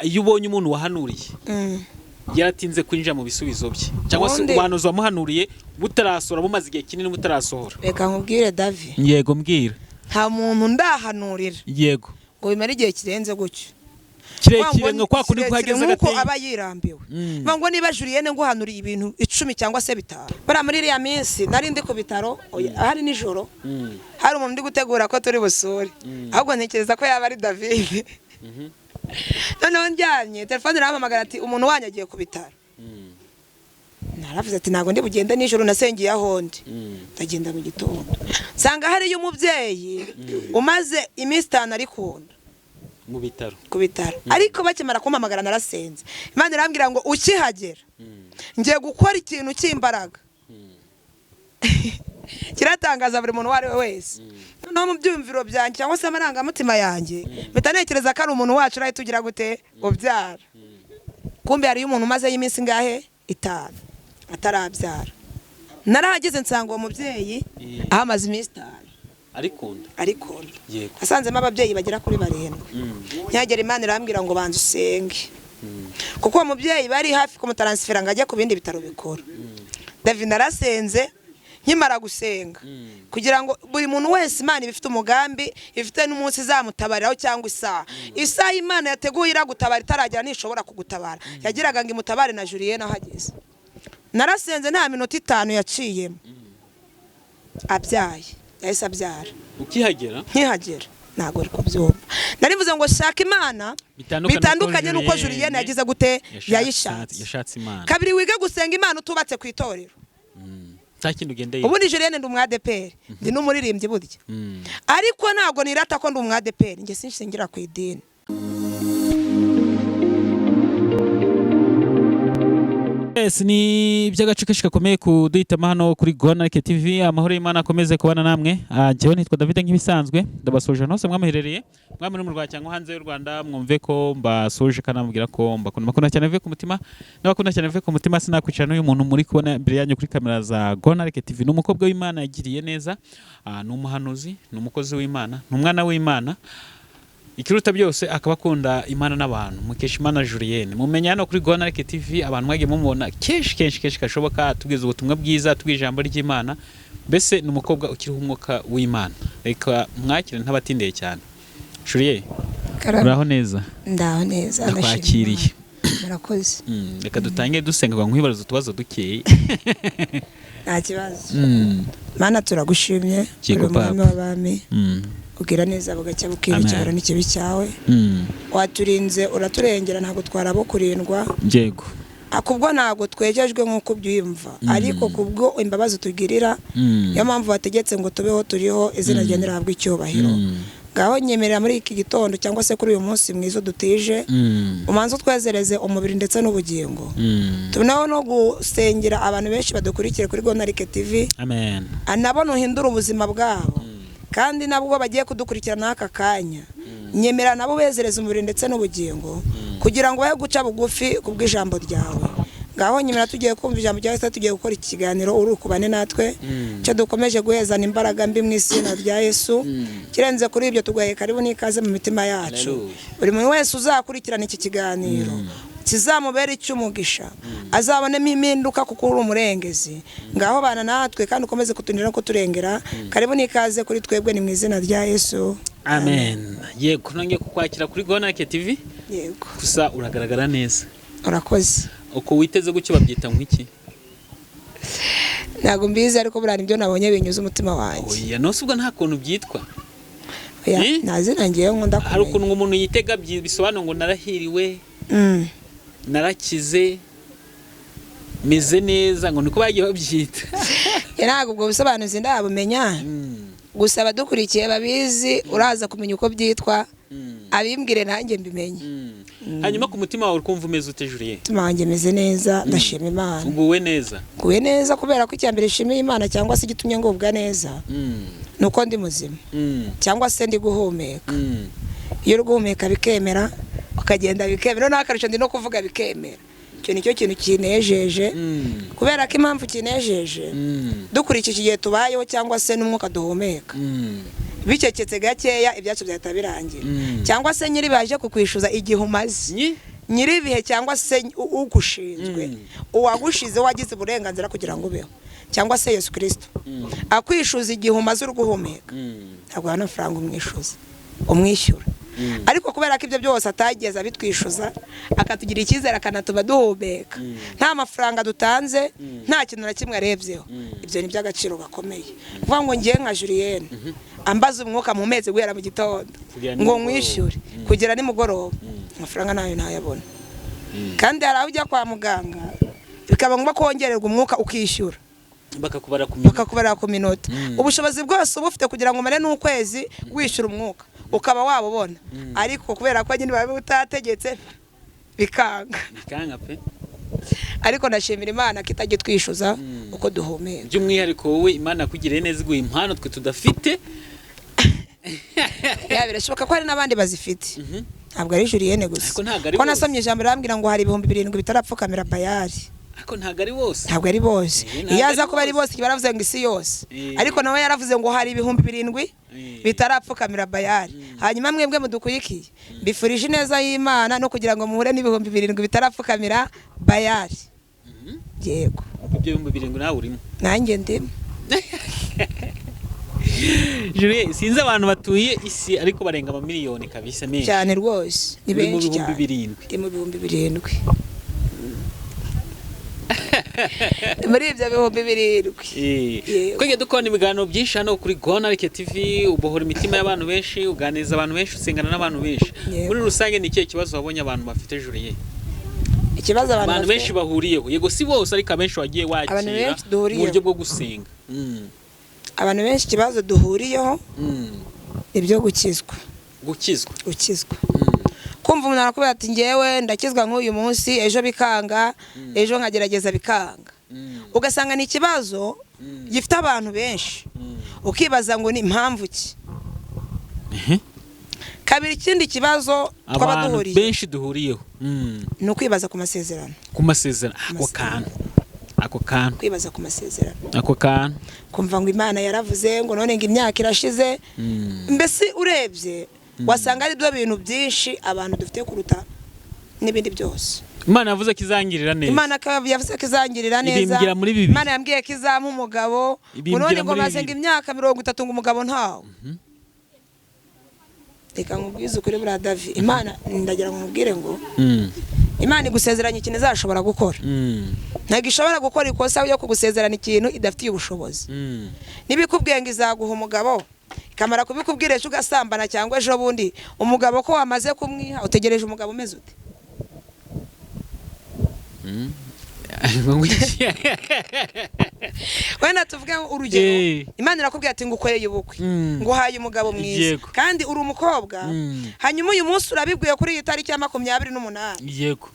iyo ubonye umuntu wahanuriye yaratinze kwinjira mu bisubizo bye cyangwa se ubuhanuzi wamuhanuriye butarasora bumaze igihe kinini butarasohora. Reka nkubwire David. Yego mbwira. Nta muntu ndahanurira. Yego. Ngo bimara igihe kirenze gutyo. Kirekire ngo kwa kundi kuhageze gateye. Nuko aba yirambiwe. Ngo niba Julienne nguhanuriye ibintu 10 cyangwa se 5. Bara muri iriya minsi nari ndi ku bitaro hari nijoro. Hari umuntu ndi gutegura ko turi busore. Ahubwo ntekereza ko yaba ari David. Noneho njyanye telefone irampamagara ati umuntu wanyagiye ku bitaro. Naravuze ati ntago ndi bugende nijoro nasengeye aho ndi. Ndagenda mu gitondo. Sanga hari umubyeyi umaze iminsi 5 ari kunda. Mu bitaro. Ku bitaro. Ariko bakimara kumpamagara narasenze. Imana irambwira ngo ukihagera. Ngiye gukora ikintu cy'imbaraga. Kiratangaza buri muntu wari wese. No mu byumviro byanjye cyangwa se amarangamutima yanjye bitanekereza ko ari umuntu wacu rayi tugira gute ubyara. Kumbe hari umuntu umaze y'iminsi ngahe 5 atarabyara. Narahageze nsanga uwo mubyeyi ahamaze iminsi 5. Arikunda. Yego. Asanzemo ababyeyi bagera kuri 7. Nyagera Imana irambwira ngo banze usenge. Kuko uwo mubyeyi bari hafi kumutaransfera ngo ajye ku bindi bitaro bikora. David narasenze nkimara gusenga kugira ngo buri muntu wese Imana ibifite umugambi ifite n'umunsi izamutabariraho cyangwa isaha Imana yateguye iragutabara itaragera nishobora kugutabara yagiraga ngo imutabare na Julienne ahageze. Narasenze nta minota 5 yaciyemo abyaye yahise abyara. Ukihagera? Nkihagera ntago ari kubyumva. Narivuze ngo shaka Imana bitandukanye nuko Julienne yagize gute yashatse Imana. Kabiri wige gusenga Imana utubatse ku itorero. Takindu gendeye. Ubu ni Julienne ndi umwadeperi ndi n'umuririmbyi burya. Ariko ntago nirata ko ndi umwadeperi nge sinshingira ku idini. Yes, ni by'agace gakomeye kuduhitama hano kuri Gonarike TV. Amahoro y'Imana akomeze kubana namwe. Jewe nitwa David nk'ibisanzwe ndabasoje hose mwamaherereye mwamwe mu Rwanda cyangwa hanze y'u Rwanda mwumve ko mbasoje kana mubwira ko mbakunda cyane ve ku mutima n'abakunda cyane ve ku mutima sinakwicana n'uyu muntu muri kubona imbere yanyu kuri kamera za Gonarike TV. Ni umukobwa w'Imana yagiriye neza, ni umuhanuzi, ni umukozi w'Imana, ni umwana w'Imana. Ikiruta byose akaba akunda Imana n'abantu. Mukeshimana Julienne mumenya hano kuri Gonarike TV abantu mwagiye mumubona kenshi kashoboka tubwiza ubutumwa bwiza tubwijambo ry'Imana. Mbese ni umukobwa ukiriho umwuka w'Imana. Reka mwakire ntabatindeye cyane. Julienne uraho neza? Ndaho neza ndashimye. Murakoze. Reka dutangiye dusenga ngo nkwibaza utubazo dukeye. Nta kibazo. Mana turagushimye kuri umwami w'abami. Ugira neza bugacya bukira cyaro n'ikibi cyawe. Waturinze uraturengera ntago twarabo kurindwa. Yego. Akubwo ntago twejejwe nkuko byumva ariko kubwo imbabazi tugirira yo mpamvu bategetse ngo tubeho turiho izina ryendera habwe icyubahiro. Ngaho nyemerera muri iki gitondo cyangwa se kuri uyu munsi mwizo dutije umanze twezereze umubiri ndetse n'ubugingo. Tunaho no gusengera abantu benshi badukurikire kuri Gonarike TV. Amen. Anabona uhindura ubuzima bwabo. Kandi nabwo bagiye kudukurikirana aka kanya nyemera nabo bezereza umubiri ndetse n'ubugingo kugira ngo baye guca bugufi kubw'ijambo ryawe. Ngaho nyemera tugiye kumva ijambo ryawe tugiye gukora ikiganiro uri kubane natwe cyo dukomeje guhezana imbaraga mbi mu izina rya Yesu. Kirenze kuri ibyo tugaye karibu n'ikaze mu mitima yacu. Buri muntu wese uzakurikirana iki kiganiro kizamubera icyumugisha azabonemo impinduka kuko uri umurengezi. Ngaho bana natwe kandi ukomeze kutunira ko turengera karibu n'ikaze kuri twebwe ni mu izina rya Yesu. Amen. Yego nongeye kukwakira kuri Gonarike TV. Yego. Gusa uragaragara neza. Urakoze. Uko witeze gucyo babyita nk'iki? Ntago mbizi ariko burani byo nabonye binyuze umutima wanjye. Oya no subwo nta kuntu byitwa. Oya nazina ngiye nkunda hari ukuntu umuntu yitega bisobanura ngo narahiriwe. Narakize meze neza ngo niko bagiye babyita. Ntago ubwo bisobanuzi ndabumenya. Gusa abadukurikiye babizi uraza kumenya uko byitwa abimbwire nanjye mbimenye. Hanyuma ku mutima wawe ukumva umeze ute Julienne? Mutima wanjye meze neza ndashima Imana. Uguwe neza? Guwe neza kubera ko icyambere ishimiye Imana cyangwa se gitumye ngubwa neza. Nuko ndi muzima. Cyangwa se ndi guhumeka. Iyo uri guhumeka bikemera ukagenda bikemera n'akarisho ndi no kuvuga bikemera. Icyo nicyo kintu kinejeje kubera ko impamvu kinejeje dukurikije igihe tubayeho cyangwa se n'umwuka duhumeka bicecetse gakeya ibyacu byahita birangira. Cyangwa se nyiri baje kukwishuza igihe umaze nyiri bihe cyangwa se ugushinzwe uwagushize wagize uburenganzira kugira ngo ubeho, cyangwa se Yesu Kristo akwishuza igihe umaze uri guhumeka, ntabwo hano faranga umwishyura. Ariko kubera ko ibyo byose atageze abitwishuza, akatugira icyizere akanatuma duhumeka, nta mafaranga dutanze, nta kintu na kimwe arebyeho, ibyo ni by'agaciro gakomeye. Kuvuga ngo ngiye nka Julienne ambaza umwuka mu mezi guhera mu gitondo ngo mwishyure kugera nimugoroba, amafaranga nayo ntayabona. Kandi hari aho ujya kwa muganga bikaba ngombwa kongererwa umwuka ukishyura, bakakubara ku minota. Ubushobozi bwose uba ufite kugira ngo umare n'ukwezi wishyura umwuka ukaba wabubona, ariko kubera ko nyine babe utategetse bikanga pe. Ariko ndashimira Imana ko itajya twishyuza uko duhumeka. By'umwihariko wowe Imana yakugiriye neza iguha impano twe tudafite. Birashoboka ko hari n'abandi bazifite, ntabwo ari Julienne gusa. Ko nasomye ijambo rambwira ngo hari 7,000 bitarapfukamira Bayali. Ariko ntabwo ari bose. Ntabwo ari bose. Iyo aza kuba ari bose baravuze ngo isi yose. Ariko nawe yaravuze ngo hari 7,000 bitarapfukamira Bayali. Hanyuma mwebwe mudukuyikiye mbifurije neza y'Imana no kugira ngo muhure n'7,000 bitarapfukamira Bayali. Yego. Ibyo 7,000 nawe urimo. Nanjye ndimo. Julie, sinzi abantu batuye isi ariko barenga amamiliyoni kabisa menshi. Cyane rwose. Ni benshi cyane. 7,000. Mu 7,000. Muri ibyo 7,000. Kwege dukora ibiganiro byinshi hano kuri Gonarike TV, ubohora imitima y'abantu benshi, uganiza abantu benshi, usengana n'abantu benshi. Muri rusange ni ikihe kibazo wabonye abantu bafite Julie? Ikibazo abantu benshi bahuriyeho, yego si bose ariko abenshi wagiye wakira mu buryo bwo gusenga. Abantu benshi ikibazo duhuriyeho ibyo gukizwa. Kumva umuntu arakubwira ati ngewe ndakizwa nk'uyu munsi, ejo bikanga, ejo nkagerageza bikanga. Ugasanga ni ikibazo gifite abantu benshi, ukibaza ngo ni impamvu ki. Kabiri ikindi kibazo twaba duhuriye benshi duhuriyeho ni ukwibaza ku masezerano. Ako kantu kwibaza ku masezerano. Ako kantu kumva ngo Imana yaravuze ngo none ngo imyaka irashize. Mbese urebye wasanga ari byo bintu byinshi abantu dufite kuruta n'ibindi byose. Imana yavuze ko izangirira neza. Imana yavuze ko izangirira neza. Imana yambwiye ko izampa umugabo. None ngo maze ngo imyaka 30 ngo umugabo ntawo. Reka nkubwize ukuri bura David, Imana ndagira ngo nkubwire ngo Imana igusezeranya ikintu izashobora gukora. Ntabwo ishobora gukora ikosa yo kugusezerana ikintu idafitiye ubushobozi. Nibikubwiye ngo izaguha umugabo, ikamara kubikubwira ejo ugasambana cyangwa ejo bundi umugabo ko wamaze kumwiha, utegereje umugabo umeze ute? Wenda tuvuge urugero, Imana irakubwira ati ngukoreye ubukwe, nguhaye umugabo mwiza, kandi uri umukobwa, hanyuma uyu munsi urabibwiye kuri iyi tariki ya 28. Yego.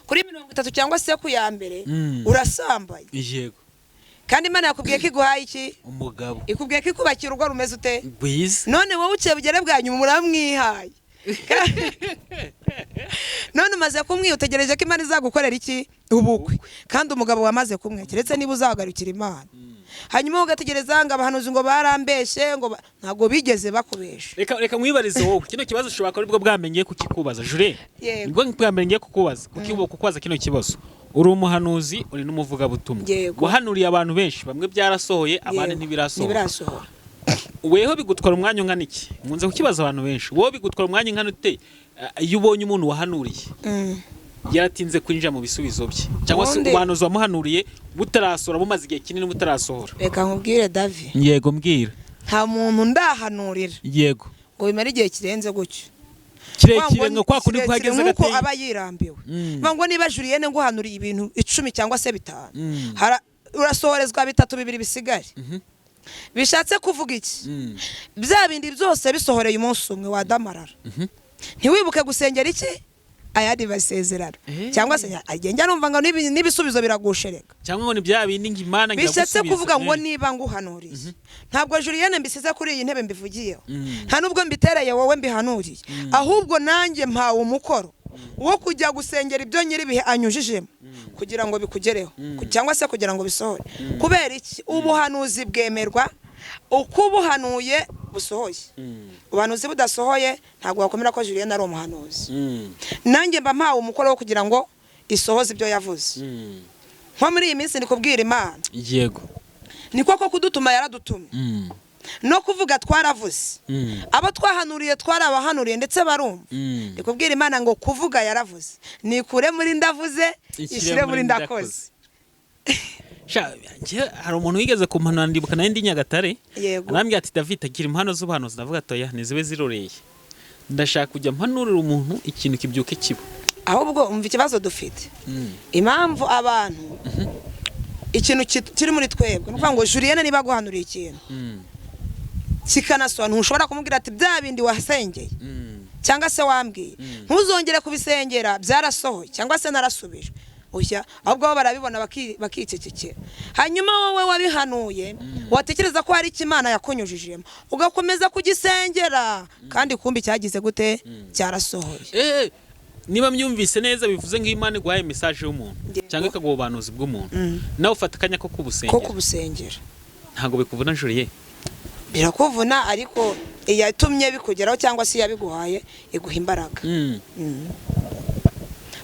Kuri 30 cyangwa se ku ya mbere urasambaye. Yego. Kandi Imana yakubwiye ko iguhaye iki? Umugabo. Ikubwiye ko ikubakira urugo rumeze ute? Bwiza. None wowe uciye bugere bwanyu muramwihaye. None umaze kumwiha utegereje ko Imana izagukorera iki? Ubukwe. Kandi umugabo wamaze kumwe keretse niba uzagarukira Imana. Hanyuma ugategereza ngo abahanuzi ngo barambeshye ngo ntago bigeze bakubesha. Reka mwibarize wowe kino kibazo ushobora ko aribwo bwamenye kukikubaza Jure. Nibwo bwamenye kukubaza kukubaza kino kibazo. Uri umuhanuzi uri n'umuvuga butumwa. Guhanuriye abantu benshi bamwe byarasohoye abandi ntibirasohora. Weho bigutwara umwanya ungana iki? Munze kukibaza abantu benshi. Wowe bigutwara umwanya ungana ute iyo ubonye umuntu wahanuriye? Yaratinze kwinjira mu bisubizo bye cyangwa se ubuhanuzi wamuhanuriye butarasora bumaze igihe kinini butarasohora. Reka nkubwire David. Yego mbwira. Nta muntu ndahanurira. Yego. Ngo bimara igihe kirenze gutyo. Kirekire ngo kwa kundi kuhageze gate. Nuko aba yirambiwe. Ngo niba Julienne nguhanuriye ibintu 10 cyangwa se 5. Urasohorezwa 3 bisigaye. Bishatse kuvuga iki? Bya bindi byose bisohoreye umunsi umwe wadamarara. Ntiwibuke gusengera iki? Ayandi basezerano. Cyangwa se agenda numva ngo nibisubizo biragushereka. Cyangwa ngo ni bya bindi ngimana ngira gusubiza. Bishatse kuvuga ngo niba nguhanuriye. Ntabwo Julienne mbisize kuri iyi ntebe mbivugiyeho. Nta nubwo mbitereye wowe mbihanuriye. Ahubwo nanjye mpawe umukoro wo kujya gusengera ibyo nyiri bihe anyujijemo kugira ngo bikugereho cyangwa se kugira ngo bisohore. Kubera iki? Ubuhanuzi bwemerwa uko ubuhanuye busohoye. Ubuhanuzi budasohoye ntabwo wakomera ko Julienne ari umuhanuzi. Nanjye mba mpawe umukoro wo kugira ngo isohoze ibyo yavuze. Nko muri iyi minsi ndi kubwira Imana. Yego. Ni koko kudutuma yaradutumye. No kuvuga twaravuze. Abo twahanuriye twarabahanuriye ndetse barumva. Ndi kubwira Imana ngo kuvuga yaravuze. Nikure muri ndavuze, ishyire muri ndakoze. Hari umuntu wigeze kumpanura ndibuka na ndi Nyagatare. Arambwira ati David agira impano z'ubuhanuzi, ndavuga toya nizibe ziroreye. Ndashaka kujya mpanurira umuntu ikintu kibyuke kiba. Ahubwo umva ikibazo dufite. Impamvu abantu ikintu kiri muri twebwe nukuvuga ngo Julienne niba guhanuriye ikintu kikanasobanura ntushobora kumubwira ati bya bindi wasengeye cyangwa se wambwiye ntuzongere kubisengera byarasohoye cyangwa se narasubije oya ahubwo bo barabibona bakicecekera. Hanyuma wowe wabihanuye watekereza ko hari ikimana yakunyujijemo ugakomeza kugisengera kandi kumbi cyagize gute cyarasohoye. Niba myumvise neza bivuze nk'Imana igwaye message y'umuntu cyangwa ikaguha ubuhanuzi bw'umuntu nawe ufata akanya ko kubusengera ntago bikuvuna Julienne. Birakuvuna ariko iyatumye bikugeraho cyangwa se yabiguhaye iguha imbaraga.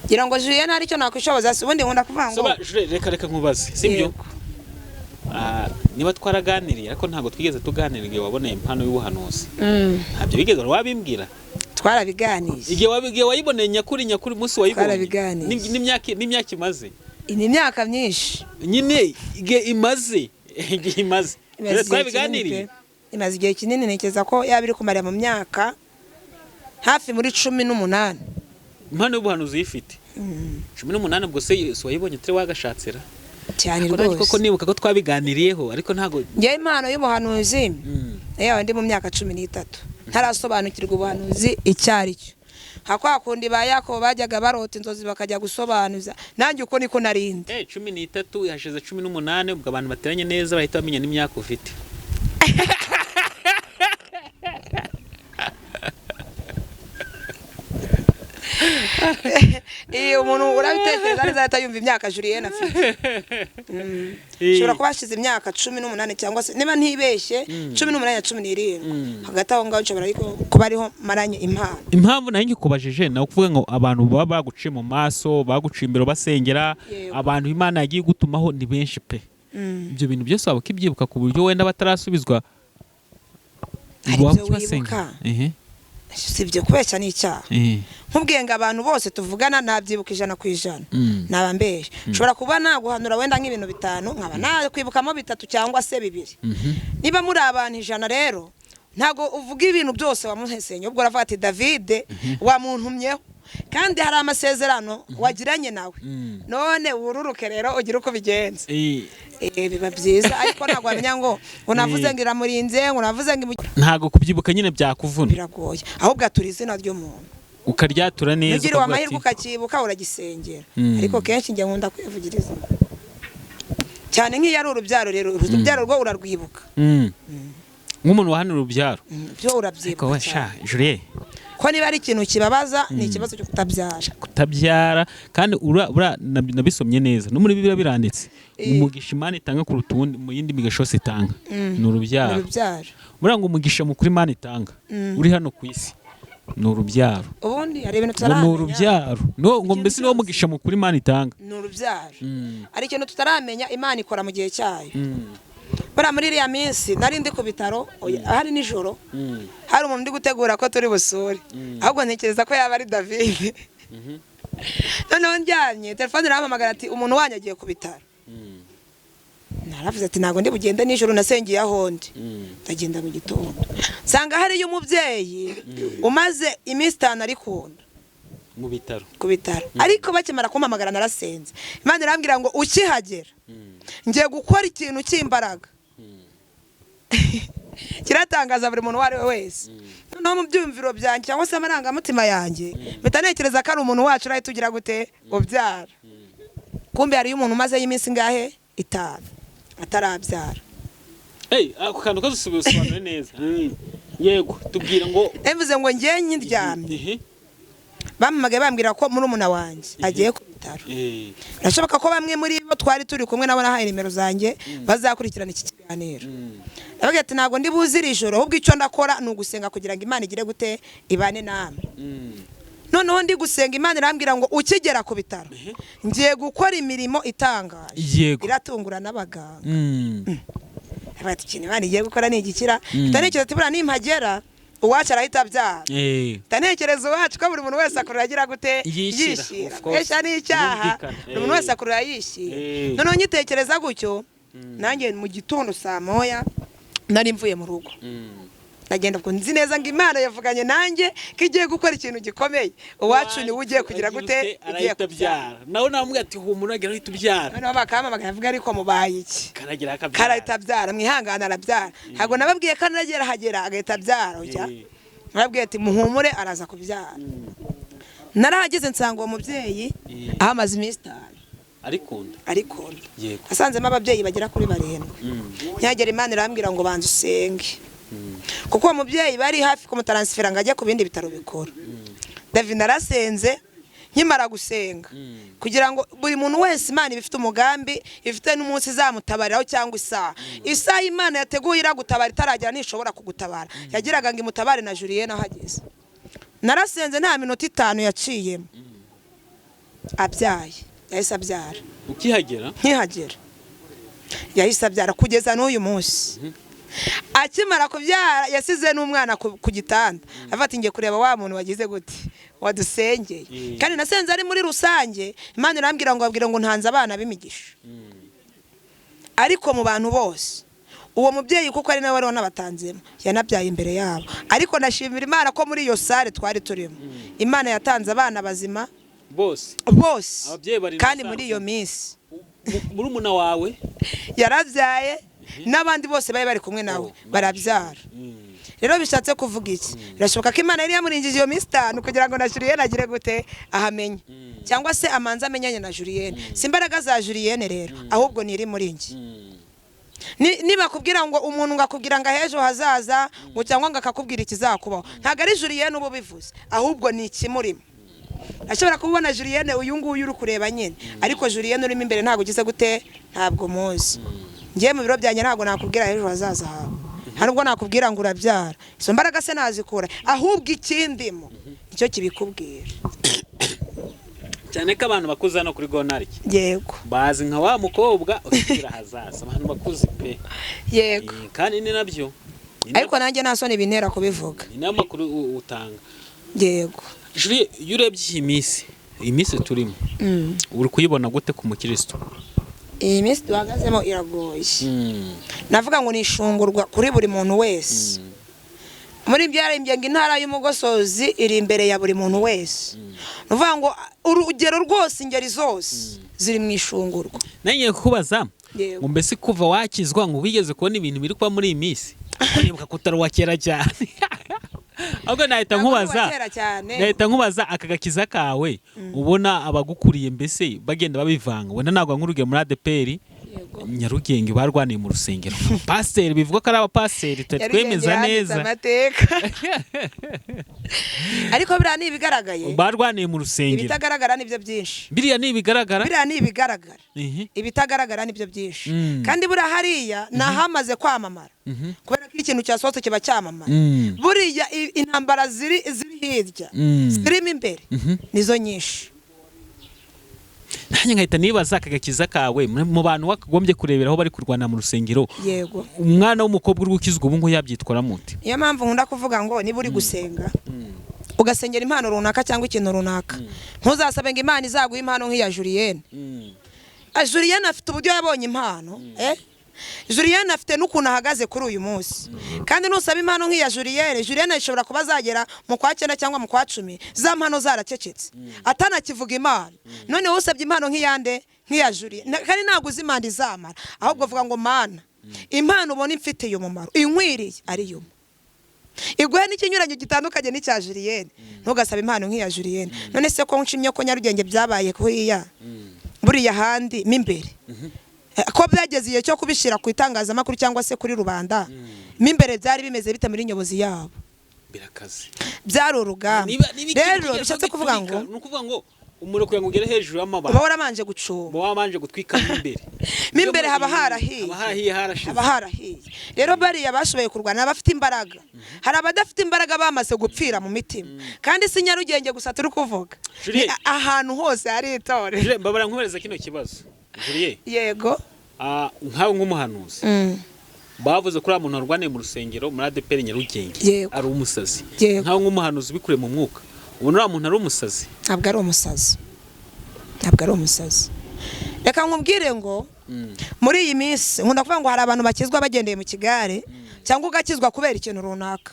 Gira ngo Julienne ari cyo nakwishoboza ubundi nkunda kuvuga ngo reka nkubaze sibyo. Niba twaraganiriye ariko ntago twigeze tuganira igihe waboneye impano y'ubuhanuzi. Ntabyo bigeze wabimbwira. Twarabiganiye. Igihe wayiboneye nyakuri musi wayiboneye. N'imyaka imaze. Ni imyaka myinshi. Nyine igihe imaze. Twabiganiriye. Imaze igihe kinini nekeza ko yabiri kumarira mu myaka hafi muri 18. Impano y'ubuhanuzi yifite. 18 ubwo se wayibonye turi wagashatsira. Cyane rwose. Koko nibuka ko twabiganiriyeho ariko ntago ngiye impano y'ubuhanuzi. Yewe ndi mu myaka 13. Ntarasobanukirwa ubuhanuzi icyari cyo. Hakwakundi ba Yakobo bajyaga barota inzozi bakajya gusobanuza. Nanjye uko niko narinde. 13 yashize 18 ubwo abantu bateranye neza bahita bamenya n'imyaka ufite. Umuntu urabitekereza neza ahita yumva imyaka Julienne afite. Shobora kubashize imyaka 18 cyangwa se niba ntibeshye 18 ya 17. Hagati aho ngaho nshobora ariko kuba ariho maranye impano. Impamvu nayo ngikubajije nawe kuvuga ngo abantu baba baguciye mu maso baguciye imbere basengera abantu Imana yagiye gutumaho ni benshi pe. Ibyo bintu byose waba kibyibuka ku buryo wenda batarasubizwa. Sibyo kubeshya ni icyaha. Nkubwiye ngo abantu bose tuvugana nabyibuka 100%. Naba mbeshe. Nshobora kuba naguhanura wenda nk'ibintu 5 nkaba nakwibukamo 3 cyangwa se 2. Niba muri abantu 100 rero ntago uvuga ibintu byose wamuhesenye ubwo uravuga ati David wamuntumyeho kandi hari amasezerano wagiranye nawe. None ururuke rero ugira uko bigenza. Biba byiza ariko ntago wamenya ngo unavuze ngira murinze ngo unavuze ngo ntago kubyibuka nyine byakuvuna. Biragoye ahubwo aturi izina ry'umuntu ukaryatura neza ugira amahirwe ukakibuka uragisengera. Ariko kenshi njye nkunda kwivugiriza cyane nk'iyo ari urubyaro rero urubyaro rwo urarwibuka. Nk'umuntu wahanura urubyaro byo urabyibuka Julienne ko niba ari ikintu kibabaza ni ikibazo cyo kutabyara kandi nabisomye neza no muri Bibiliya biranditse umugisha Imana itanga ku rutundi mu yindi migisha yose itanga ni urubyaro. Muranga umugisha mukuri Imana itanga uri hano ku isi ni urubyaro. Ubundi hari ibintu tutaramenya. Ni urubyaro. Ngo mbese niwo mugisha mukuri Imana itanga. Ni urubyaro. Ari ikintu tutaramenya Imana ikora mu gihe cyayo. Bara muri iriya minsi nari ndi ku bitaro hari nijoro hari umuntu ndi gutegura ko turi busure ahubwo ntekereza ko yaba ari David. Noneho njyanye telefone irahamagara ati umuntu wanyu agiye ku bitaro. Naravuze ati ntago ndi bugende nijoro nasengeye aho ndi. Ndagenda mu gitondo nsanga hari umubyeyi umaze iminsi 5 ari kunda mu bitaro ku bitaro ariko bakemara kumpamagara narasenze Imana irambwira ngo ukihagera ngiye gukora ikintu cy'imbaraga. Kiratangaza buri muntu wari we wese. No mu byumviro byanjye cyangwa se amarangamutima yanjye bitanekereza ko ari umuntu wacu urahita ugira gute ubyara. Kumbe hari umuntu umaze y'iminsi ngahe 5 atarabyara. Ako kantu kazusobanura neza. Yego tubwira ngo evuze ngo ngiye nyiryamye bampamagaye bambwira ko murumuna wanjye agiye ku bitaro. Birashoboka ko bamwe muri bo twari turi kumwe nabo nahaye nimero zanjye bazakurikirana iki kiganiro. Ndavuga ati ntabwo ndi buzira ijoro, ahubwo icyo ndakora ni ugusenga kugira ngo Imana igire gute ibane namwe. Noneho ndi gusenga Imana irambwira ngo ukigera ku bitaro ngiye gukora imirimo itangaje iratungura n'abaganga. Abati ikintu Imana igiye gukora ni igikira. Ndanekereza ati bura nimpagera uwacu arahita abyara. Ndanekereza uwacu ko buri muntu wese akurura agira gute yishira. Esha ni icyaha buri muntu wese akurura yishira. Noneho nyitekereza gutyo nanjye mu gitondo saa moya nari mvuye mu rugo. Nagenda ubwo nzi neza ngo Imana yavuganye nanjye kigiye gukora ikintu gikomeye. Uwacu ni ugiye kugira gute igiye kubyara. Nawe namubwira ati umuntu agera ahita ubyara. Noneho bakamamaga yavuga ariko mubaye iki? Karagira akabyara. Karahita abyara mwihangana arabyara. Ntabwo nababwiye ko anagera hagera agahita abyara ujya. Nababwiye ati muhumure araza kubyara. Narahageze nsanga uwo mubyeyi ahamaze iminsi 5. Ariko yego asanzemo ababyeyi bagera kuri 7. Nyagera Imana irambwira ngo banze usenge. Kuko umubyeyi bari hafi kumutaransfera ngo ajye ku bindi bitaro bikora. David narasenze nkimara gusenga kugira ngo buri muntu wese Imana ibifite umugambi ifite n'umunsi izamutabariraho cyangwa isaha Imana yateguye iragutabara itaragera nishobora kugutabara. Yagiraga ngo imutabare na Julienne ahageze. Narasenze nta minota 5 yaciyemo abyaye. Yahise abyara. Ukihagera? Nkihagera yahise abyara kugeza n'uyu munsi. Akimara kubyara yasize n'umwana ku gitanda. Afata ngiye kureba wa muntu wagize gute wadusengeye. Kandi nasenze ari muri rusange Imana irambwira ngo abwira ngo ntanze abana b'imigisha. Ariko mu bantu bose uwo mubyeyi kuko ari nawe wari wanabatanzemo yanabyaye imbere yabo. Ariko ndashimira Imana ko muri iyo sare twari turimo Imana yatanze abana bazima bose kandi muri iyo minsi murumuna wawe yarabyaye n'abandi bose bari kumwe nawe barabyara. Rero bishatse kuvuga iki? Birashoboka ko Imana yari yamuringije iyo minsi 5 kugira ngo na Julienne agire gute ahamenye cyangwa se amanza amenyanye na Julienne. Simbaraga za Julienne rero ahubwo niri muri ngi. Niba kubwira ngo umuntu ngakubwira ngo hejo hazaza ngo cyangwa ngo akakubwira ikizakubaho ntago ari Julienne ubo bivuze ahubwo ni ikimurimo. Ashobora kubona Julienne uyu nguyu uri kureba nyine ariko Julienne urimo imbere ntago ugize gute ntabwo muzi. Ngiye mu biro byanjye ntago nakubwira hejo hazaza hawe. Harubwo nakubwira ngo urabyara. Izo mbaraga se nazikura ahubwo ikindimo nicyo kibikubwira. Cyane ko abantu bakuza no kuri Gonariki. Yego. Bazi nka wa mukobwa ukira hazaza abantu bakuzi pe. Yego. Kandi ni nabyo. Ariko nanjye nasone bintera kubivuga. Ni namakuru utanga. Yego. Juri yurebye iyi minsi turimo. Uri kuyibona gute ku mukristo? Iyi minsi duhagazemo iragoye. Navuga ngo nishungurwa kuri buri muntu wese. Muri byarembye ngo intara y'umugosozi iri imbere ya buri muntu wese. Nuvuga ngo urugero rwose ingeri zose ziri mu ishungurwa. Nangiye kubaza ngo mbese kuva wakizwa ngo wigeze kubona ibintu biri kwa muri iyi minsi. Nibuka kutarwakera cyane. Ahubwo nahita nkubaza akagakiza kawe ubona abagukuriye mbese bagenda babivanga wenda nagwa nk'uruge muri ADPR Nyarugenge barwaniye mu rusengero pasteur bivuga ko ari abapasteur twemeza neza ariko bira ni bigaragaye barwaniye mu rusengero ibitagaragara nibyo byinshi biriya ni bigaragara ibitagaragara nibyo byinshi kandi bura hariya nahamaze kwamamara kubera ko ikintu cyasohotse kiba cyamamara buriya intambara ziri hirya zirimo imbere nizo nyinshi. Nanjye nkahita nibaza akagakiza kawe mu bantu wakagombye kurebera aho bari kurwana mu rusengero. Yego. Umwana w'umukobwa uri gukizwa ubu ngo yabyitwara mute? Iyo mpamvu nkunda kuvuga ngo niba uri gusenga ugasengera impano runaka cyangwa ikintu runaka ntuzasabe ngo Imana izaguha impano nk'iya Julienne. Julienne afite uburyo yabonye impano Julienne afite n'ukuntu ahagaze kuri uyu munsi kandi nusaba impano nk'iya Julienne ishobora kuba zagera mu kwa 9 cyangwa mu kwa 10 za mpano zaracecetse atanakivuga Imana. None usabye impano nk'iyande nk'iya Julienne kandi naguze Imana izamara ahubwo avuga ngo Mana impano ubona imfitiye umumaro inkwiriye ari yo iguhe n'ikinyuranye gitandukanye n'icya Julienne ntugasaba impano nk'iya Julienne. None se ko nshimye ko Nyarugenge byabaye kuhiya buriya handi mimbere ko byageze igihe cyo kubishira ku itangazamakuru cyangwa se kuri rubanda mimbere byari bimeze bita muri nyobozi yabo birakaze byari urugamba rero bishatse kuvuga ngo nukuvuga ngo umuriro kugira ngo ugere hejuru y'amabara uba waramanje gucuma uba wamanje gutwika imbere haba harahiye haba harahiye rero bariya bashoboye kurwana abafite imbaraga hari abadafite imbaraga bamaze gupfira mu mitima kandi si Nyarugenge gusa turi kuvuga ahantu hose hari itore mbabara nkubereza kino kibazo Julie yego nkawe nk'umuhanuzi bavuze kuri muntu warwaniye mu rusengero muri ADPR Nyarugenge ari umusazi nkawe nk'umuhanuzi bikure mu mwuka ubona muntu ari umusazi ntabwo ari umusazi reka nkubwire ngo muri iyi minsi nkunda kuvuga ngo hari abantu bakizwa bagendeye mu kigare cyangwa ugakizwa kubera ikintu runaka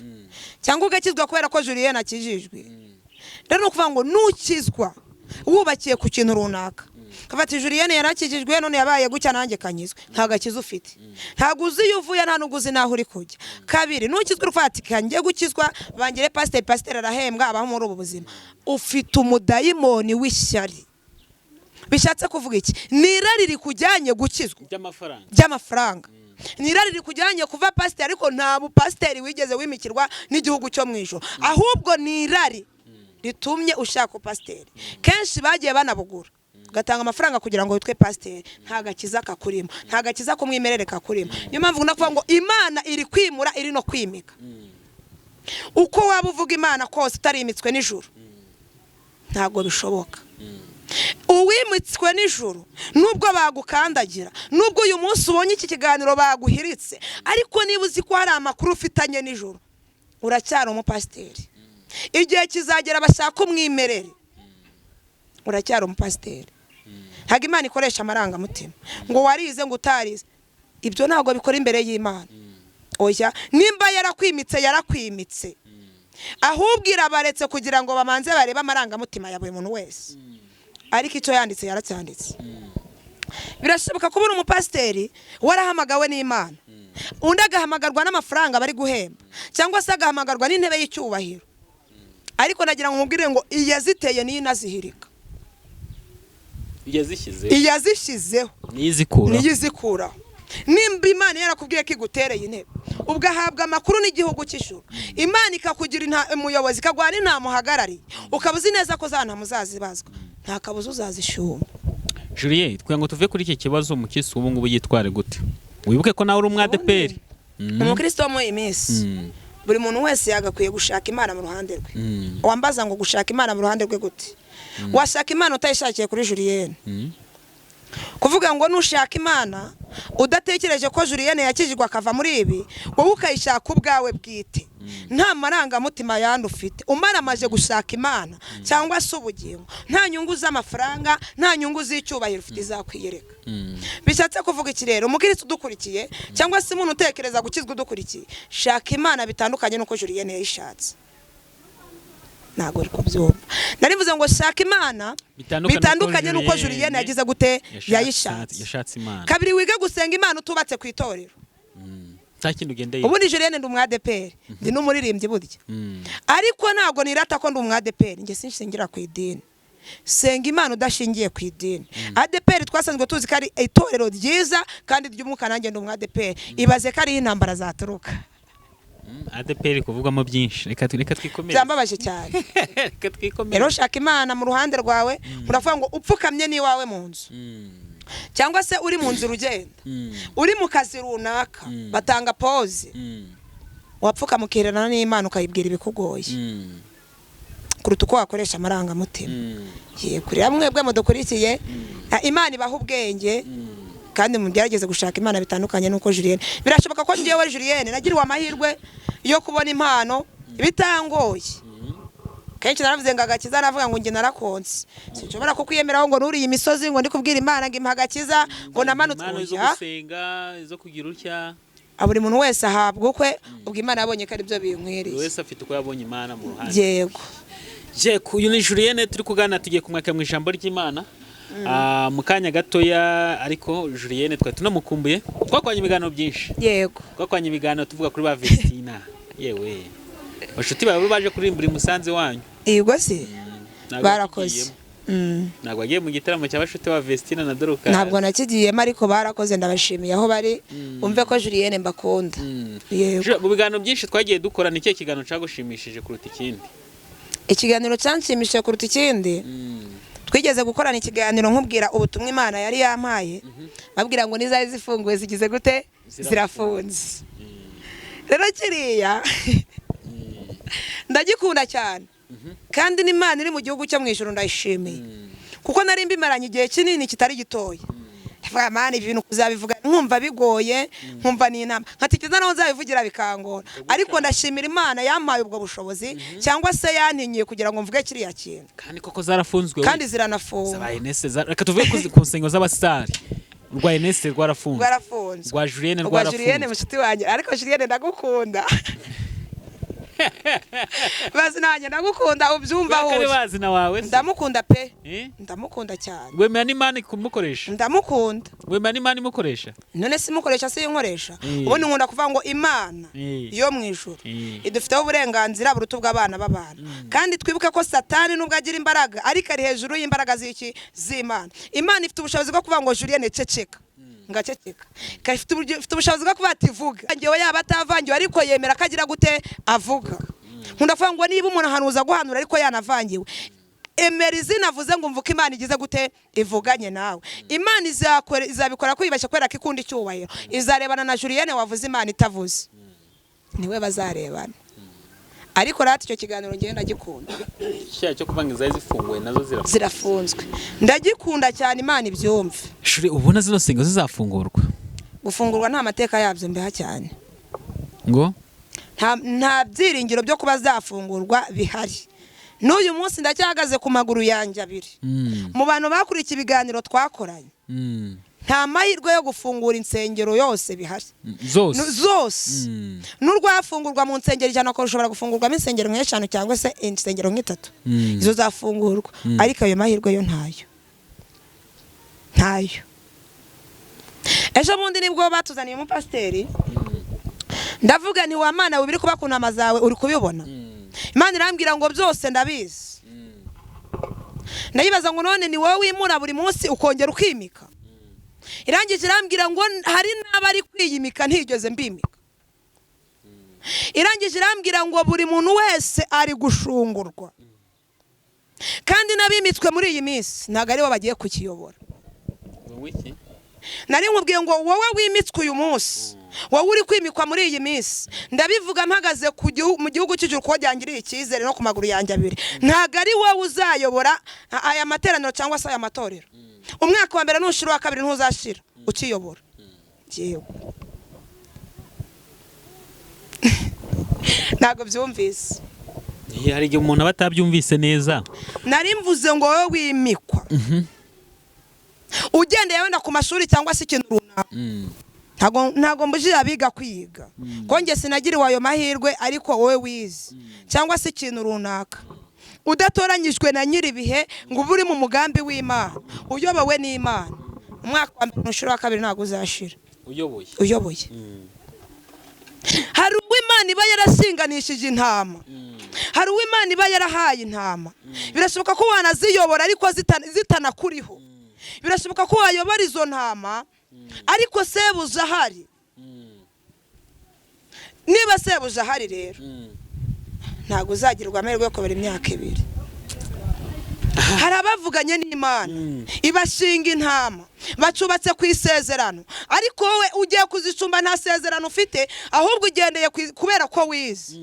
cyangwa ugakizwa kubera ko Julienne akijijwe rero nukuvuga ngo nukizwa wubakiye ku kintu runaka kafati Julienne yarakijijwe none yabaye gucya nanjye kanyizwe ntago akiza ufite ntago uzi yuvuye nta nuguzi naho uri kujya kabiri nukizwe ufatika ngiye gukizwa bangire pasteur arahembwa abaho muri ubu buzima ufite umudayimoni w'ishyari bishatse kuvuga iki nirariri kujyanye gukizwa by'amafaranga nirariri kujyanye kuva pasteur ariko nta bu pasteur wigeze wimikirwa n'igihugu cyo mwijoro ahubwo nirari ritumye ushaka pasteur kenshi bagiye banabugura gatanga amafaranga kugira ngo witwe pasteur nta gakiza kakurimo nta gakiza kumwimerere kakurimo niyo mpamvu nakuvuga ngo Imana iri kwimura iri no kwimika uko waba uvuga Imana kose utarimitswe n'ijuru ntago bishoboka uwimitswe n'ijuru nubwo bagukandagira nubwo uyu munsi ubonye iki kiganiro baguhiritse ariko niba uzi ko hari amakuru ufitanye n'ijuru uracyari umupasiteri igihe kizagera bashaka umwimerere uracyari umupasiteri ntago Imana ikoresha amarangamutima ngo warize ngo utarize ibyo ntago bikora imbere y'Imana oya nimba yarakwimitse ahubwo irabaretse kugira ngo bamanze barebe amarangamutima ya buri muntu wese ariko icyo yanditse yaracyanditse birashoboka kuba uri umupasiteri warahamagawe n'Imana undi agahamagarwa n'amafaranga bari guhemba cyangwa se agahamagarwa n'intebe y'icyubahiro ariko nagira ngo nkubwire ngo iyaziteye niyo inazihirika iyazishyizeho niyizikuraho nimba Imana yarakubwiye ko igutereye intebe ugahabwa amakuru n'igihugu cy'ishuru Imana ikakugira umuyobozi ikagwana intamuhagarariye ukaba uzi neza ko zana muzazibazwa nta kabuza uzazishuma Julie twe ngo tuve kuri iki kibazo umukisi ubu ngubu yitware gute wibuke ko nawe uri umwadeperi umukristo mu iminsi buri muntu wese yagakwiye gushaka Imana mu ruhande rwe wambaza ngo gushaka Imana mu ruhande rwe gute washaka Imana utayishakiye kuri Julienne kuvuga ngo nushaka Imana udatekereje ko Julienne yakijijwe akava muri ibi wowe ukayishaka ubwawe bwite nta marangamutima yandi ufite umaramaje gushaka Imana cyangwa se ubugingo nta nyungu z'amafaranga nta nyungu z'icyubahiro ufite izakwiyereka bishatse kuvuga iki rero umukristo udukurikiye cyangwa se umuntu utekereza gukizwa udukurikiye shaka Imana bitandukanye nuko Julienne yayishatse ntago ari kubyumva narivuze ngo shaka Imana bitandukanye nuko Julienne yagize gute yayishatse kabiri wige gusenga Imana utubatse ku itorero ubundi Julienne ndi umwadeperi ndi n'umuririmbyi burya ariko ntago nirata ko ndi umwadeperi nge sinshingira ku idini senga Imana udashingiye ku idini ADPR twasanzwe tuzi ko ari itorero ryiza kandi ry'umwuka nanjye ndi umwadeperi ibaze ko ari intambara zaturuka ADPR kuvugamo byinshi reka twikomere byambabaje cyane reka twikomere rero shaka Imana mu ruhande rwawe uravuga ngo upfukamye ni wawe mu nzu cyangwa se uri mu nzu urugenda uri mu kazi runaka batanga pause wapfuka mukirana n'Imana ukayibwira ibikugoye kuruta uko wakoresha amarangamutima kuri mwebwe mudukurikiye Imana ibaha ubwenge kandi mugerageze gushaka Imana bitandukanye nuko Julienne birashoboka ko ngiye Julienne nagiriwe amahirwe yo kubona impano bitangoye kenshi naravuze ngo agakiza navuga ngo nge narakonse sinshobora kukwiyemeraho ngo nuriye imisozi ngo ndikubwira Imana ngo impagakiza ngo namanutse zo gusenga zo kugira utya buri muntu wese ahabwa ukwe ubwo Imana yabonye ko ari byo binkwiriye wese afite uko yabonye Imana mu ruhande yego uyu ni Julienne turi kugana tugiye kumwaka mu ijambo ry'Imana mu kanya gatoya ariko Julienne twari tunamukumbuye twakwanye ibiganiro byinshi yego twakwanye ibiganiro tuvuga kuri ba Vestina yewe bashuti bawe baje kurimbura Musanze wanyu yego se barakoze ntabwo wagiye mu gitaramo cya bashuti wa Vestina na Dorcas? ntabwo nakigiyemo ariko barakoze ndabashimiye aho bari umve ko Julienne mbakunda. Yego. Mu biganiro byinshi twagiye dukora ni cyo kiganiro cyagushimishije kuruta ikindi? Ikiganiro cyanshimishije kuruta ikindi twigeze gukorana ikiganiro nkubwira ubutumwa Imana yari yampaye babwira ngo nizaye zifunguye zigize gute zirafunze. Rero kiriya ndagikunda cyane kandi n'Imana iri mu gihugu cyo mu ijuru ndayishimiye kuko nari mbimaranye igihe kinini kitari gitoya. Ndavuga Mana ibintu kuzabivuga nkumva bigoye nkumva ni inama nkatikiza naho nzabivugira bikangora ariko ndashimira Imana yampaye ubwo bushobozi cyangwa se yantinyiye kugira ngo mvuge kiriya kintu. Kandi koko zarafunzwe kandi ziranafunga. Zabaye nese reka tuvuge ku nsengero z'abasitari. Rwa Ernest rwarafunze. Rwa Julienne rwarafunze. Rwa Julienne mushiti wanjye ariko Julienne ndagukunda. Bazi nanjye ndagukunda ubyumva hose. Kare bazi na wawe. Ndamukunda pe. Ndamukunda cyane. Wemera n'Imana kumukoresha? Ndamukunda. Wemera n'Imana imukoresha? None si mukoresha se yinkoresha. Ubundi nkunda kuvuga ngo Imana yo mu ijuru idufiteho uburenganzira burutu bw'abana b'abantu. Kandi twibuke ko Satani nubwo agira imbaraga ariko ari hejuru y'imbaraga z'iki z'Imana. Imana ifite ubushobozi bwo kuvuga ngo Julienne ceceka. Ngaceceka. Ifite ubushobozi bwo kuba ati vuga. Ngewe yaba atavangiwe ariko yemera kagira gute avuga. Nkunda kuvuga ngo niba umuntu ahanuza guhanura ariko yanavangiwe. Emera izina avuze ngo mvuka Imana igize gute ivuganye nawe. Imana izabikora kwibashya kwera ko ikunda icyubahiro. Izarebana na Julienne wavuze Imana itavuze. Niwe bazarebana. Ariko rati icyo kiganiro ngenda gikunda. Cyo kuvanga izaye zifunguye nazo zirafunzwe. Ndagikunda cyane Imana ibyumve. Shure ubona zino sengo zizafungurwa? Gufungurwa nta mateka yabyo mbeha cyane. Ngo nta byiringiro byo kuba zafungurwa bihari. N'uyu munsi ndacyahagaze ku maguru yanjye abiri. Mu bantu bakurikiye ibiganiro twakoranye. Nta mahirwe yo gufungura insengero yose bihari. Zose. N'urwafungurwa mu nsengero ijana ko rushobora gufungurwamo insengero nk'eshanu cyangwa se insengero nk'itatu. Izo zafungurwa. Ariko ayo mahirwe yo ntayo. Ejo bundi nibwo batuzaniye umupasiteri. Ndavuga ni wa Mana bibiri kuba ku ntama zawe uri kubibona. Imana irambwira ngo byose ndabizi. Ndayibaza ngo none ni wowe wimura buri munsi ukongera ukimika. Irangije irambwira ngo hari n'abari kwiyimika ntigeze mbimika. Irangije irambwira ngo buri muntu wese ari gushungurwa. Kandi nabimitswe muri iyi minsi ntago ari bo bagiye kukiyobora. Nari nkubwiye ngo wowe wimitswe uyu munsi wowe uri kwimikwa muri iyi minsi ndabivuga mpagaze mu gihugu cy'ijuru ko ryangiriye icyizere no ku maguru yanjye abiri. Ntago ari wowe uzayobora aya materaniro cyangwa se aya matorero. Umwaka wa mbere n'ushira wa kabiri ntuzashira ukiyobora. Yewe ntago byumvise. Hari igihe umuntu abatabyumvise neza. Nari mvuze ngo wowe wimikwa ugendeye wenda ku mashuri cyangwa se ikintu runaka. Ntago mbujije abiga kwiga. Konge sinagiriwe ayo mahirwe ariko wowe wize cyangwa se ikintu runaka. Udatoranyijwe na nyiribihe ngo uri mu mugambi w'Imana. Uyobowe n'Imana. Umwaka wa mbere n'ushira wa kabiri ntago uzashira. Uyoboye. Hari uwo Imana iba yarashinganishije intama. Hari uwo Imana iba yarahaye intama. Birashoboka ko wanaziyobora ariko zitanakuriho. Birashoboka ko wayobora izo ntama ariko sebuja ahari. Niba sebuja ahari rero ntago uzagirwa amahirwe yo kubera imyaka ibiri. Hari abavuganye n'Imana ibashinga intama bacubatse ku isezerano ariko wowe ugiye kuzicumba nta sezerano ufite ahubwo ugendeye kubera ko wize.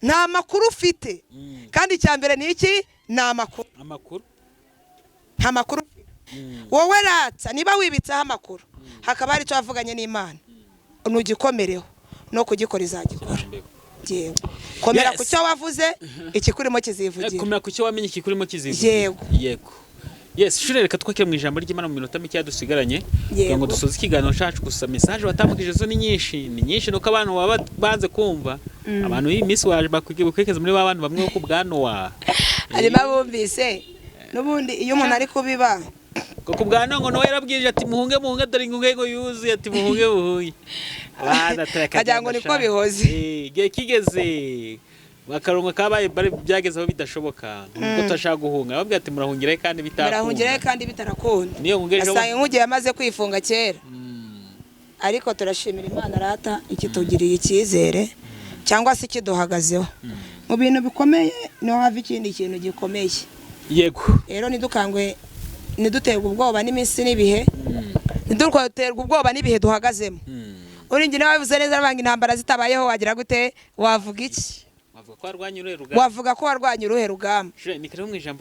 Nta makuru ufite kandi cyambere ni iki? Nta makuru. Nta makuru. Wowe ratsa niba wibitseho amakuru hakaba hari icyo wavuganye n'Imana nugikomereho no kugikora izagikora. Yewe komera ku cyo wavuze ikikurimo kizivugira. Komera ku cyo wamenye ikikurimo kizivugira. Yego. Yes, shure reka twakire mu ijambo ry'Imana mu minota mike yadusigaranye kugira ngo dusoze ikiganiro cyacu. Gusa message watambukije zo ni nyinshi nuko abantu baba banze kumva. Abantu iyi miss waje bakwikeza muri abantu bamwe ko bwanowa. Ari babumvise nubundi iyo umuntu ari kubiba Koko bwana ngo no yarabwije ati muhunge dore ingunge ngo yuzuye ati muhunge. Abana ajya ngo niko bihoze. Gihe kigeze bakaronka kabaye byagezeho bidashoboka nuko tutashaka guhunga babwira ati murahungiraye kandi bitarakunda niyo ngungereje asanga nkugiye amaze kwifunga kera ariko turashimira Imana rata ikitugiriye icyizere cyangwa se kiduhagazeho mu bintu bikomeye no hava ikindi kintu gikomeye yego rero nidukangwe niduterwa ubwoba n'iminsi n'ibihe niduterwa ubwoba n'ibihe duhagazemo uringi nawe bivuze neza abanga intambara zitabayeho wagira gute wavuga iki wavuga ko warwanya uruhe rugamba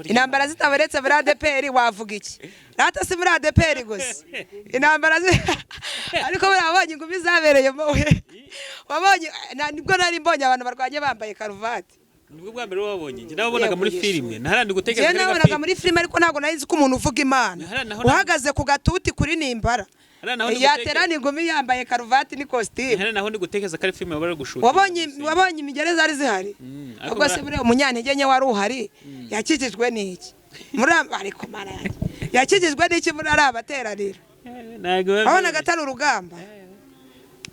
intambara zitabaretse muri ADPR wavuga iki rata si muri ADPR gusa intambara ariko wabonye ingumi zabereye wabonye nibwo nari mbonye abantu barwanye bambaye karuvati nibwo bwa mbere wabonye njye nabonaga muri filime naharandi gutekereza njye nabonaga muri filime ariko ntago nayizi ko umuntu uvuga Imana uhagaze ku gatuti kuri nimbara yaterana ingumi yambaye karuvati ni costume naho ndi gutekereza ko ari filime bari gushuta wabonye imigere zari zihari ubwo se bure umunyantege nye wari uhari yakikijwe n'iki muri ariko mara yakikijwe n'iki muri ari abateranira abona gatari urugamba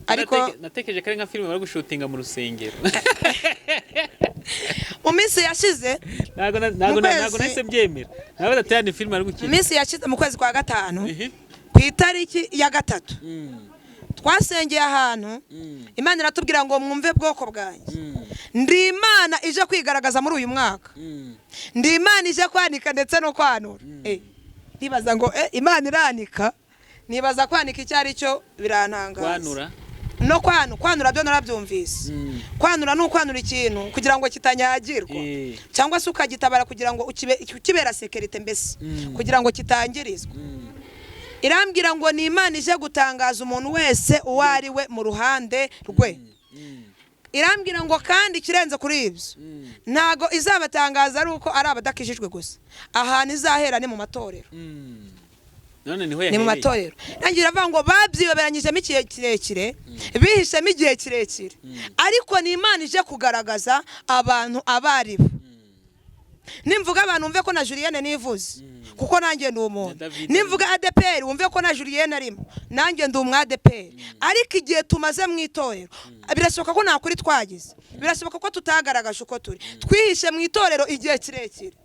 ariko natekereje ko ari nka filime bari gushutinga mu rusengero mu minsi yashize ntago nahise mbyemera nawe datayani filime ari gukina mu minsi yashize mu kwezi kwa gatanu ku itariki ya 3 twasengeye ahantu Imana iratubwira ngo mwumve bwoko bwanjye ndi Imana ije kwigaragaza muri uyu mwaka ndi Imana ije kwanika ndetse no kwanura nibaza ngo Imana iranika nibaza kwanika icyari cyo birantangaza kwanura no kwanura byo narabyumvise kwanura no kwanura ikintu kugira ngo kitanyagirwa cyangwa se ukagitabara kugira ngo ukibera security mbese kugira ngo kitangirizwa irambwira ngo ni Imana ije gutangaza umuntu wese uwo ari we mu ruhande rwe irambwira ngo kandi kirenze kuri ibyo ntago izabatangaza ari uko ari abadakijijwe gusa ahantu izahera ni mu matorero ni mu matorero nangira avuga ngo babyiyoberanyijemo igihe kirekire bihishemo igihe kirekire ariko ni Imana ije kugaragaza abantu abaribo nimvuga abantu umve ko na Julienne nivuze kuko nanjye ndi umuntu nimvuga ADPR umve ko na Julienne arimo nanjye ndi umwa ADPR ariko igihe tumaze mu itorero birashoboka ko nakuri twagize birashoboka ko tutagaragaje uko turi twihishe mu itorero igihe kirekire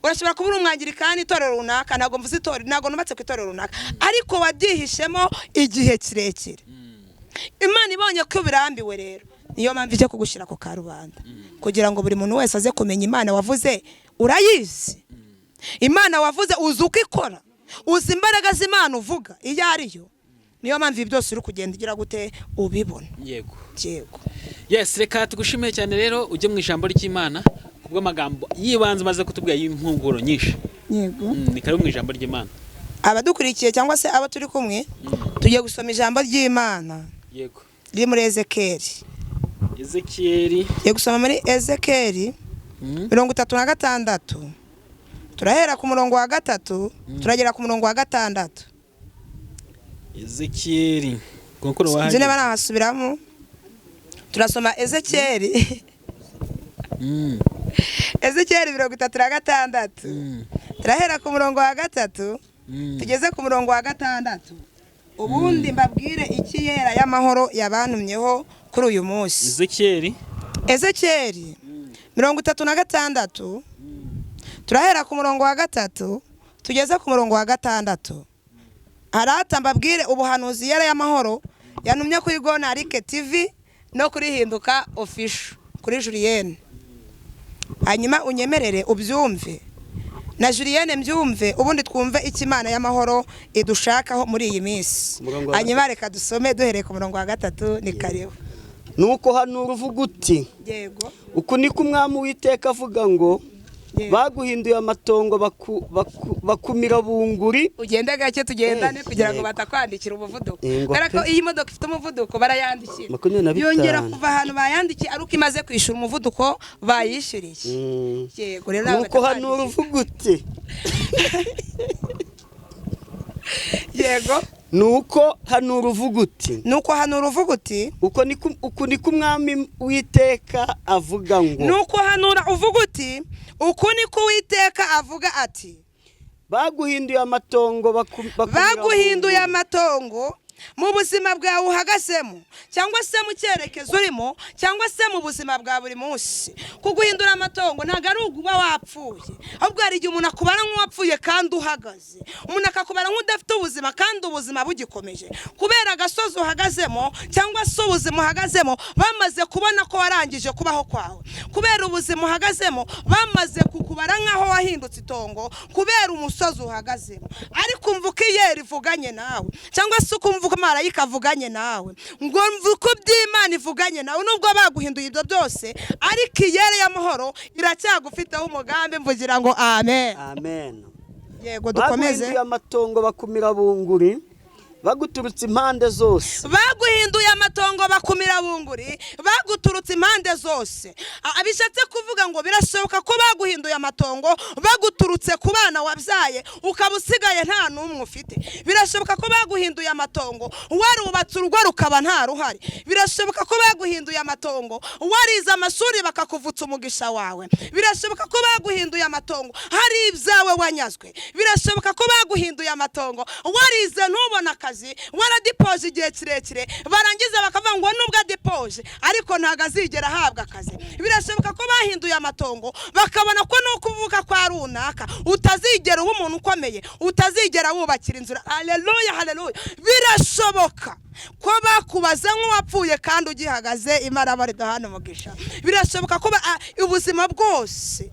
urashobora kubura umwangirikani itorero runaka ntago mvuze itorero ntago nubatse ku itorero runaka ariko wabyihishemo igihe kirekire Imana ibonye ko birambiwe rero niyo mpamvu ije kugushyira ku karubanda kugira ngo buri muntu wese aze kumenya Imana wavuze urayizi Imana wavuze uzi uko ikora uzi imbaraga z'Imana uvuga iyo ariyo niyo mpamvu byose uri kugenda ugira gute ubibona yego yes reka tugushimiye cyane rero ujye mu ijambo ry'Imana kubw'amagambo yibanze maze kutubwira impunguro nyinshi yego ni kare mu ijambo ry'Imana abadukurikiye cyangwa se aba turi kumwe tugiye gusoma ijambo ry'Imana yego riri muri Ezekiyeli yo gusoma muri Ezekiyeli 36 turahera ku murongo wa 3 turagera ku murongo wa 6 Ezekiyeli konkoro wahaje nzine bana hasubiramo turasoma Ezekiyeli Ezekiyeli 36 turahera ku murongo wa 3 tugeze ku murongo wa 6 ubundi mbabwire iki yera y'amahoro yabantumyeho kuri uyu munsi Ezekiyeli 36 turahera ku murongo wa 3 tugeze ku murongo wa 6 arata mbabwire ubuhanuzi yera y'amahoro yantumye kuri Gonarike TV no kuri Hinduka Official kuri Julienne hanyuma unyemerere ubyumve na Julienne mbyumve ubundi twumve iki Imana y'amahoro idushakaho muri iyi minsi hanyuma reka dusome duhereye ku murongo wa 3 ni kariho nuko hano uruvuga uti yego uku niko umwami w'iteka avuga ngo baguhinduye amatongo bakumira bunguri ugende gake tugendane kugira ngo batakwandikira umuvuduko ko iyi modoka ifite umuvuduko barayandikira yongera kuva ahantu bayandikiye aruko imaze kwishura umuvuduko bayishiriye yego rero nuko hano uruvuga uti yego nuko hano uruvuga uti uku niko umwami w'iteka avuga ngo nuko hanura uvuga uti uku niko w'iteka avuga ati baguhinduye amatongo mu buzima bwawe uhagazemo cyangwa se mu cyerekezo urimo cyangwa se mu buzima bwa buri munsi, kuguhindura amatongo ntabwo ari uguba wapfuye, ahubwo hari igihe umuntu akubara nk'uwapfuye kandi uhagaze, umuntu akakubara nk'udafite ubuzima kandi ubuzima bugikomeje, kubera agasozi uhagazemo cyangwa se ubuzima uhagazemo bamaze kubona ko warangije kubaho kwawe, kubera ubuzima uhagazemo bamaze kukubara nk'aho wahindutse itongo kubera umusozi uhagazemo. Ariko umva uko iyeri ivuganye nawe cyangwa se ukumva uko marayika avuganye nawe, ngo mva uko by'Imana ivuganye nawe, nubwo baguhinduye ibyo byose ariko iyeri y'amahoro iracyagufiteho umugambi. Mvugira ngo amen. Amen. Yego dukomeze. Baguhinduye amatongo bakumira bunguri baguturutse impande zose. Baguhinduye amatongo bakumira bunguri baguturutse impande zose. Abishatse kuvuga ngo birashoboka ko baguhinduye amatongo baguturutse ku bana wabyaye ukaba usigaye nta n'umwe ufite. Birashoboka ko baguhinduye amatongo warubatse urugo rukaba nta ruhari. Birashoboka ko baguhinduye amatongo warize amashuri bakakuvutsa umugisha wawe. Birashoboka ko baguhinduye amatongo hari ibyawe wanyazwe. Birashoboka ko baguhinduye amatongo warize ntubona waradipoje igihe kirekire barangiza bakavuga ngo nubwo adipoje ariko ntago azigera ahabwa akazi. Birashoboka ko bahinduye amatongo bakabona ko no kuvuka kwa runaka utazigera uba umuntu ukomeye, utazigera wubakira inzira. Haleluya, haleluya. Birashoboka ko bakubaza nk'uwapfuye kandi ugihagaze. Imana baridahana umugisha. Birashoboka ko ubuzima bwose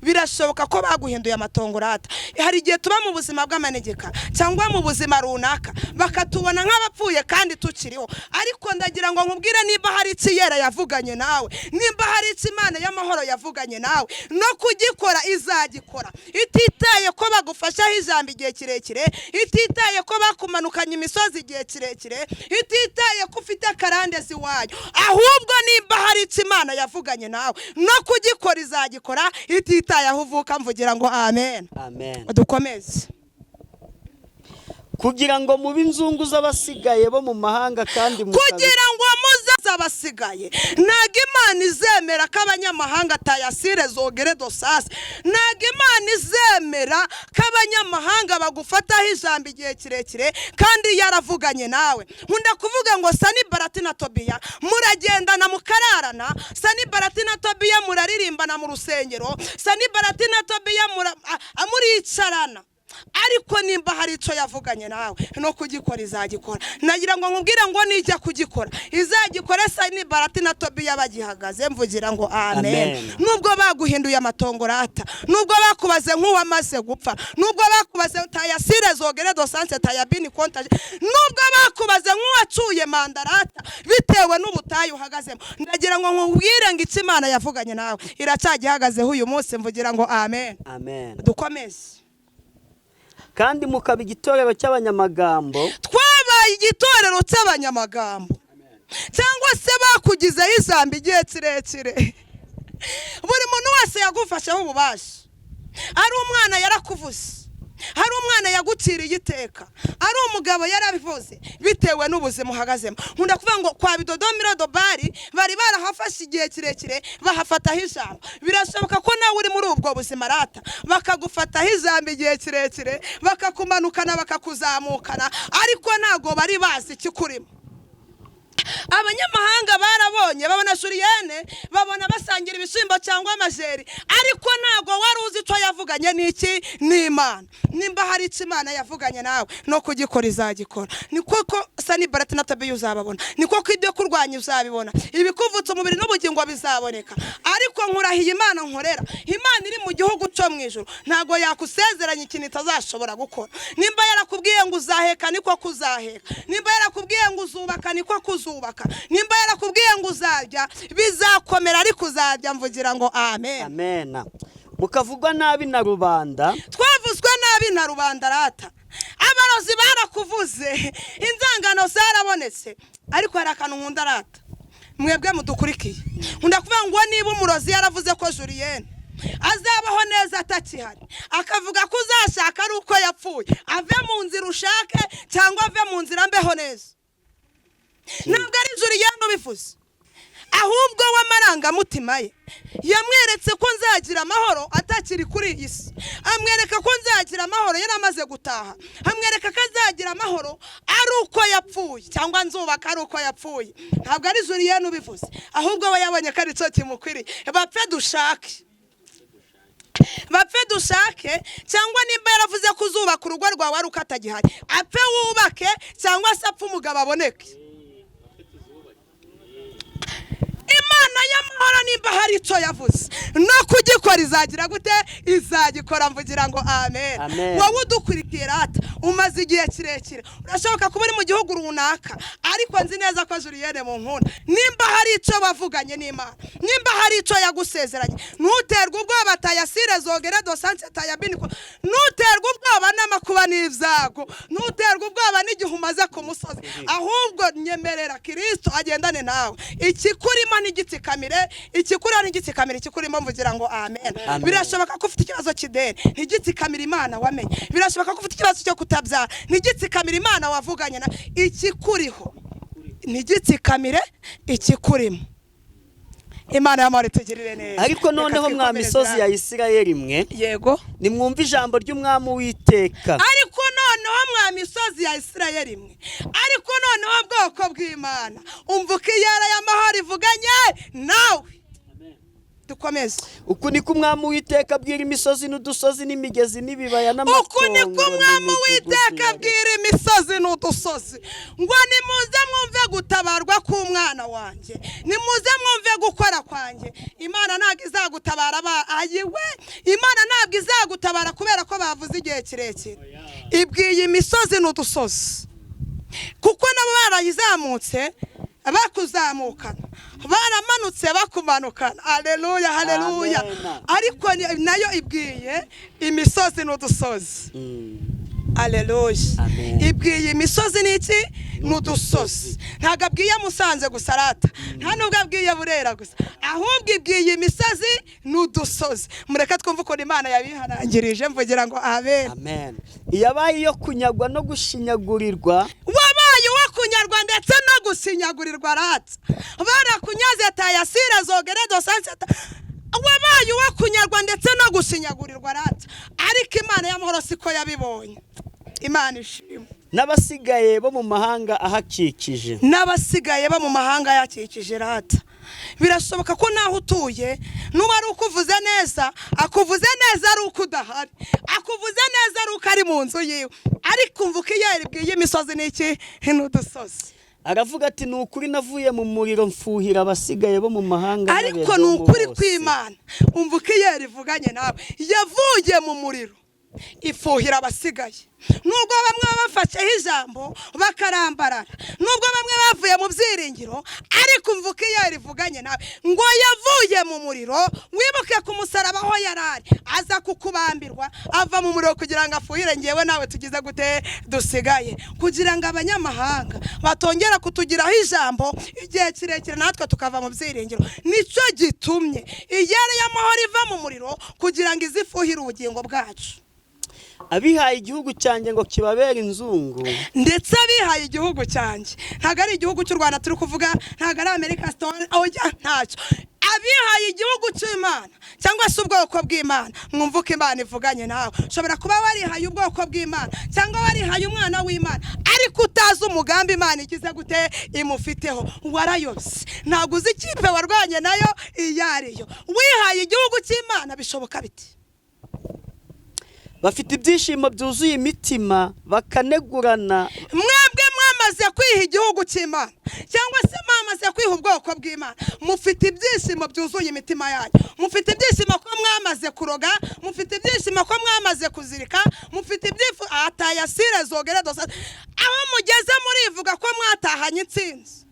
birashoboka ko baguhinduye amatongo rata. Hari igihe tuba mu buzima bw'amanegeka cyangwa mu buzima runaka bakatubona nk'abapfuye kandi tukiriho, ariko ndagira ngo nkubwire niba hari ikiyera yavuganye nawe, niba hari Imana y'amahoro yavuganye nawe, no kugikora izagikora, ititaye ko bagufashaho ijambo igihe kirekire, ititaye ko bakumanukanye imisozi igihe kirekire, ititaye ko ufite karandezi wayo, ahubwo niba hari Imana yavuganye nawe, no kugikora izagikora, ititaye aho uvuka. Mvugira ngo amen. Amen. Dukomeze. Kugira ngo mube inzungu z'abasigaye bo mu mahanga kandi kugira ngo muzaze abasigaye. Ntago Imana izemera ko abanyamahanga tayasire zogere dosase. Ntago Imana izemera ko abanyamahanga bagufataho ijambo igihe kirekire kandi yaravuganye nawe. Nkunda kuvuga ngo Sanibalati na Tobiya muragendana mukararana, Sanibalati na Tobiya muraririmbana mu rusengero, Sanibalati na Tobiya muricarana, ariko nimba hari icyo yavuganye nawe no kugikora izagikora. Nagira ngo nkubwire ngo nijya kugikora izagikora. Sanibalati na Tobiya bagihagaze. Mvugira ngo amen. Nubwo baguhinduye amatongo rata, nubwo bakubaze nk'uwamaze gupfa, nubwo bakubaze tayasire zogere dosanse tayabini kontaje, nubwo bakubaze nk'uwacuye mandarata bitewe n'ubutayu uhagazemo, ndagira ngo nkubwire ngo Imana yavuganye nawe iracyagihagazeho uyu munsi. Mvugira ngo amen. Amen. Dukomeze. Kandi mukaba igitorero cy'abanyamagambo. Twabaye igitorero cy'abanyamagambo cyangwa se bakugizeho ijambo igihe kirekire. Buri muntu wese yagufasheho ububasha. Ari umwana yarakuvuze, hari umwana yaguciriye iteka, ari umugabo yarabivuze bitewe n'ubuzima uhagazemo. Nkunda kuvuga ngo kwa Bidodomiro Dobari bari barahafashe igihe kirekire bahafataho ijambo. Birashoboka ko nawe uri muri ubwo buzima rata bakagufataho ijambo igihe kirekire, bakakumanukana bakakuzamukana, ariko ntago bari bazi ikikurimo. Abanyamahanga barabonye, babona Juliyene, babona basangira ibishimbo cyangwa amajeri, ariko ntago wari uzi icyo yavuganye n'iki n'Imana. Nimba hari Imana yavuganye nawe no kugikora izagikora. Ni koko Sanibalati na Tobiya uzababona, ni koko ibyo kurwanya uzabibona, ibikuvutsa umubiri n'ubugingo bizaboneka. Ariko nkurahiye Imana nkorera, Imana iri mu gihugu cyo mu ijuru, ntago yakusezeranya ikintu itazashobora gukora. Nimba yarakubwiye ngo uzaheka niko kuzaheka, nimba yarakubwiye ngo uzubaka niko kuzubaka, nimba yarakubwiye ngo uzarya bizakomera ariko uzarya. Mvugira ngo amen. Amen. Mukavugwa nabi na rubanda. Twavuzwe nabi na rubanda rata. Abarozi barakuvuze, inzangano zarabonetse, ariko hari akantu nkunda rata, mwebwe mudukurikiye. Nkunda kuvuga ngo niba umurozi yaravuze ko Juliyene azabaho neza atakihari, akavuga ko uzashaka ari uko yapfuye, ave mu nzira ushake cyangwa ave mu nzira mbeho neza. Ntabwo ari Juliyene ubivuze, ahubwo w'amarangamutima ye yamweretse ko nzagira amahoro atakiri kuri iyi si, amwereka ko nzagira amahoro yari amaze gutaha, amwereka ko azagira amahoro ari uko yapfuye, cyangwa nzubaka ari uko yapfuye. Ntabwo ari Julienne ubivuze, ahubwo we yabonye ko ari cyo kimukwiriye. Bapfe dushake, cyangwa nimba yaravuze ko uzubaka urugo rwawe ari uko atagihari, apfe wubake, cyangwa se apfe umugabo aboneke. Imana y'amahoro nimba hari icyo yavuze no kugikora izagira gute? Izagikora. Mvugira ngo amen. Wowe udukurikiye rata umaze igihe kirekire, urashoboka kuba uri mu gihugu runaka, ariko nzi neza ko Julienne mu nkunda, nimba hari icyo bavuganye n'Imana, nimba hari icyo yagusezeranye, ntuterwe ubwoba tayasire zogere dosanse tayabiniko, ntuterwe ubwoba n'amakuba n'ibyago, ntuterwe ubwoba n'igihe umaze ku musozi, ahubwo nyemerera Kristo agendane nawe. Ikikurimo n'igitsikamire, ikikurimo n'igitsikamire, ikikurimo mvugira ngo amen. Birashoboka ko ufite ikibazo cy'ideni, ntigitsikamire Imana wamenye. Birashoboka ko ufite ikibazo cyo kutabyara, ntigitsikamire Imana wavuganye na. Ikikuriho ntigitsikamire ikikurimo. Imana y'amahoro itugirire neza. Ariko noneho mwa misozi ya Isirayeli mwe, yego, nimwumva ijambo ry'Umwami Uwiteka. Ariko noneho mwa misozi ya Isirayeli mwe, ariko noneho bwoko bw'Imana, umva uko iyara y'amahoro ivuganye nawe. Dukomeze. Uku niko Umwami Uwiteka abwira imisozi n'udusozi n'imigezi n'ibibaya n'amatongo. Uku niko Umwami Uwiteka abwira imisozi n'udusozi ngo nimuze mwumve gutabarwa k'umwana wanjye, nimuze mwumve gukora kwanjye. Imana ntabwo izagutabara ayiwe, Imana ntabwo izagutabara kubera ko bavuze igihe kirekire. Ibwiye imisozi n'udusozi kuko nabo barayizamutse bakuzamukana, baramanutse bakumanukana. Haleluya, haleluya. Ariko nayo ibwiye imisozi n'udusozi. Haleluya. Ibwiye imisozi n'iki? N'udusozi. Ntabwo abwiye Musanze gusa rata, nta nubwo abwiye Burera gusa, ahubwo ibwiye imisozi n'udusozi. Mureka twumve uko Imana yabihanangirije. Mvugira ngo amen. Amen. Iyabaye yo kunyagwa no gushinyagurirwa, wabaye wo kunyarwa ndetse no gusinyagurirwa rata. Barakunyaze tayasire zogere dosanse, wabaye wo kunyarwa ndetse no gusinyagurirwa rata. Ariko Imana y'amahoro siko yabibonye. Imana ishimwe. n'abasigaye bo mu mahanga ahakikije, n'abasigaye bo mu mahanga yakikije rata. Birashoboka ko naho utuye nuba ari ukuvuze neza, akuvuze neza ari uko udahari, akuvuze neza ari uko ari mu nzu yiwe, ariko umvuka iyo yaribwiye imisozi n'iki? N'udusozi. aravuga ati ni ukuri navuye mu muriro mfuhira abasigaye bo mu mahanga. Ariko ni ukuri kw'Imana, umvuka iyo yarivuganye nawe, yavuye mu muriro ifuhira abasigaye. Nubwo bamwe bafasheho ijambo bakarambarara, nubwo bamwe bavuye mu byiringiro, ariko umvuka iyo yarivuganye nawe ngo yavuye mu muriro, wibuke ku musaraba aho yarari, aza kukubambirwa, ava mu muriro kugira ngo afuhire ngewe nawe tugize gute? Dusigaye, kugira ngo abanyamahanga batongera kutugiraho ijambo igihe kirekire, natwe tukava mu byiringiro. Nicyo gitumye iyara y'amahoro iva mu muriro kugira ngo izifuhire ubugingo bwacu. Abihaye igihugu cyanjye ngo kibabere inzungu, ndetse abihaye igihugu cyanjye, ntabwo ari igihugu cy'u Rwanda turi kuvuga, ntabwo ari Amerika stone, oya ntacyo. Abihaye igihugu cy'Imana cyangwa se ubwoko bw'Imana, mwumvuke Imana ivuganye nawe. Ushobora kuba warihaye ubwoko bw'Imana cyangwa warihaye umwana w'Imana, ariko utazi umugambi Imana igize gute imufiteho, warayose. Ntabwo uzi ikipe warwanye nayo iyo ariyo. Wihaye igihugu cy'Imana bishoboka biti? bafite ibyishimo byuzuye imitima bakanegurana. Mwebwe mwamaze kwiha igihugu cy'Imana cyangwa se mwamaze kwiha ubwoko bw'Imana, mufite ibyishimo byuzuye imitima yanyu, mufite ibyishimo ko mwamaze kuroga, mufite ibyishimo ko mwamaze kuzirika, mufite ibyifu atayasire zogere dosa, aho mugeze murivuga ko mwatahanye intsinzi,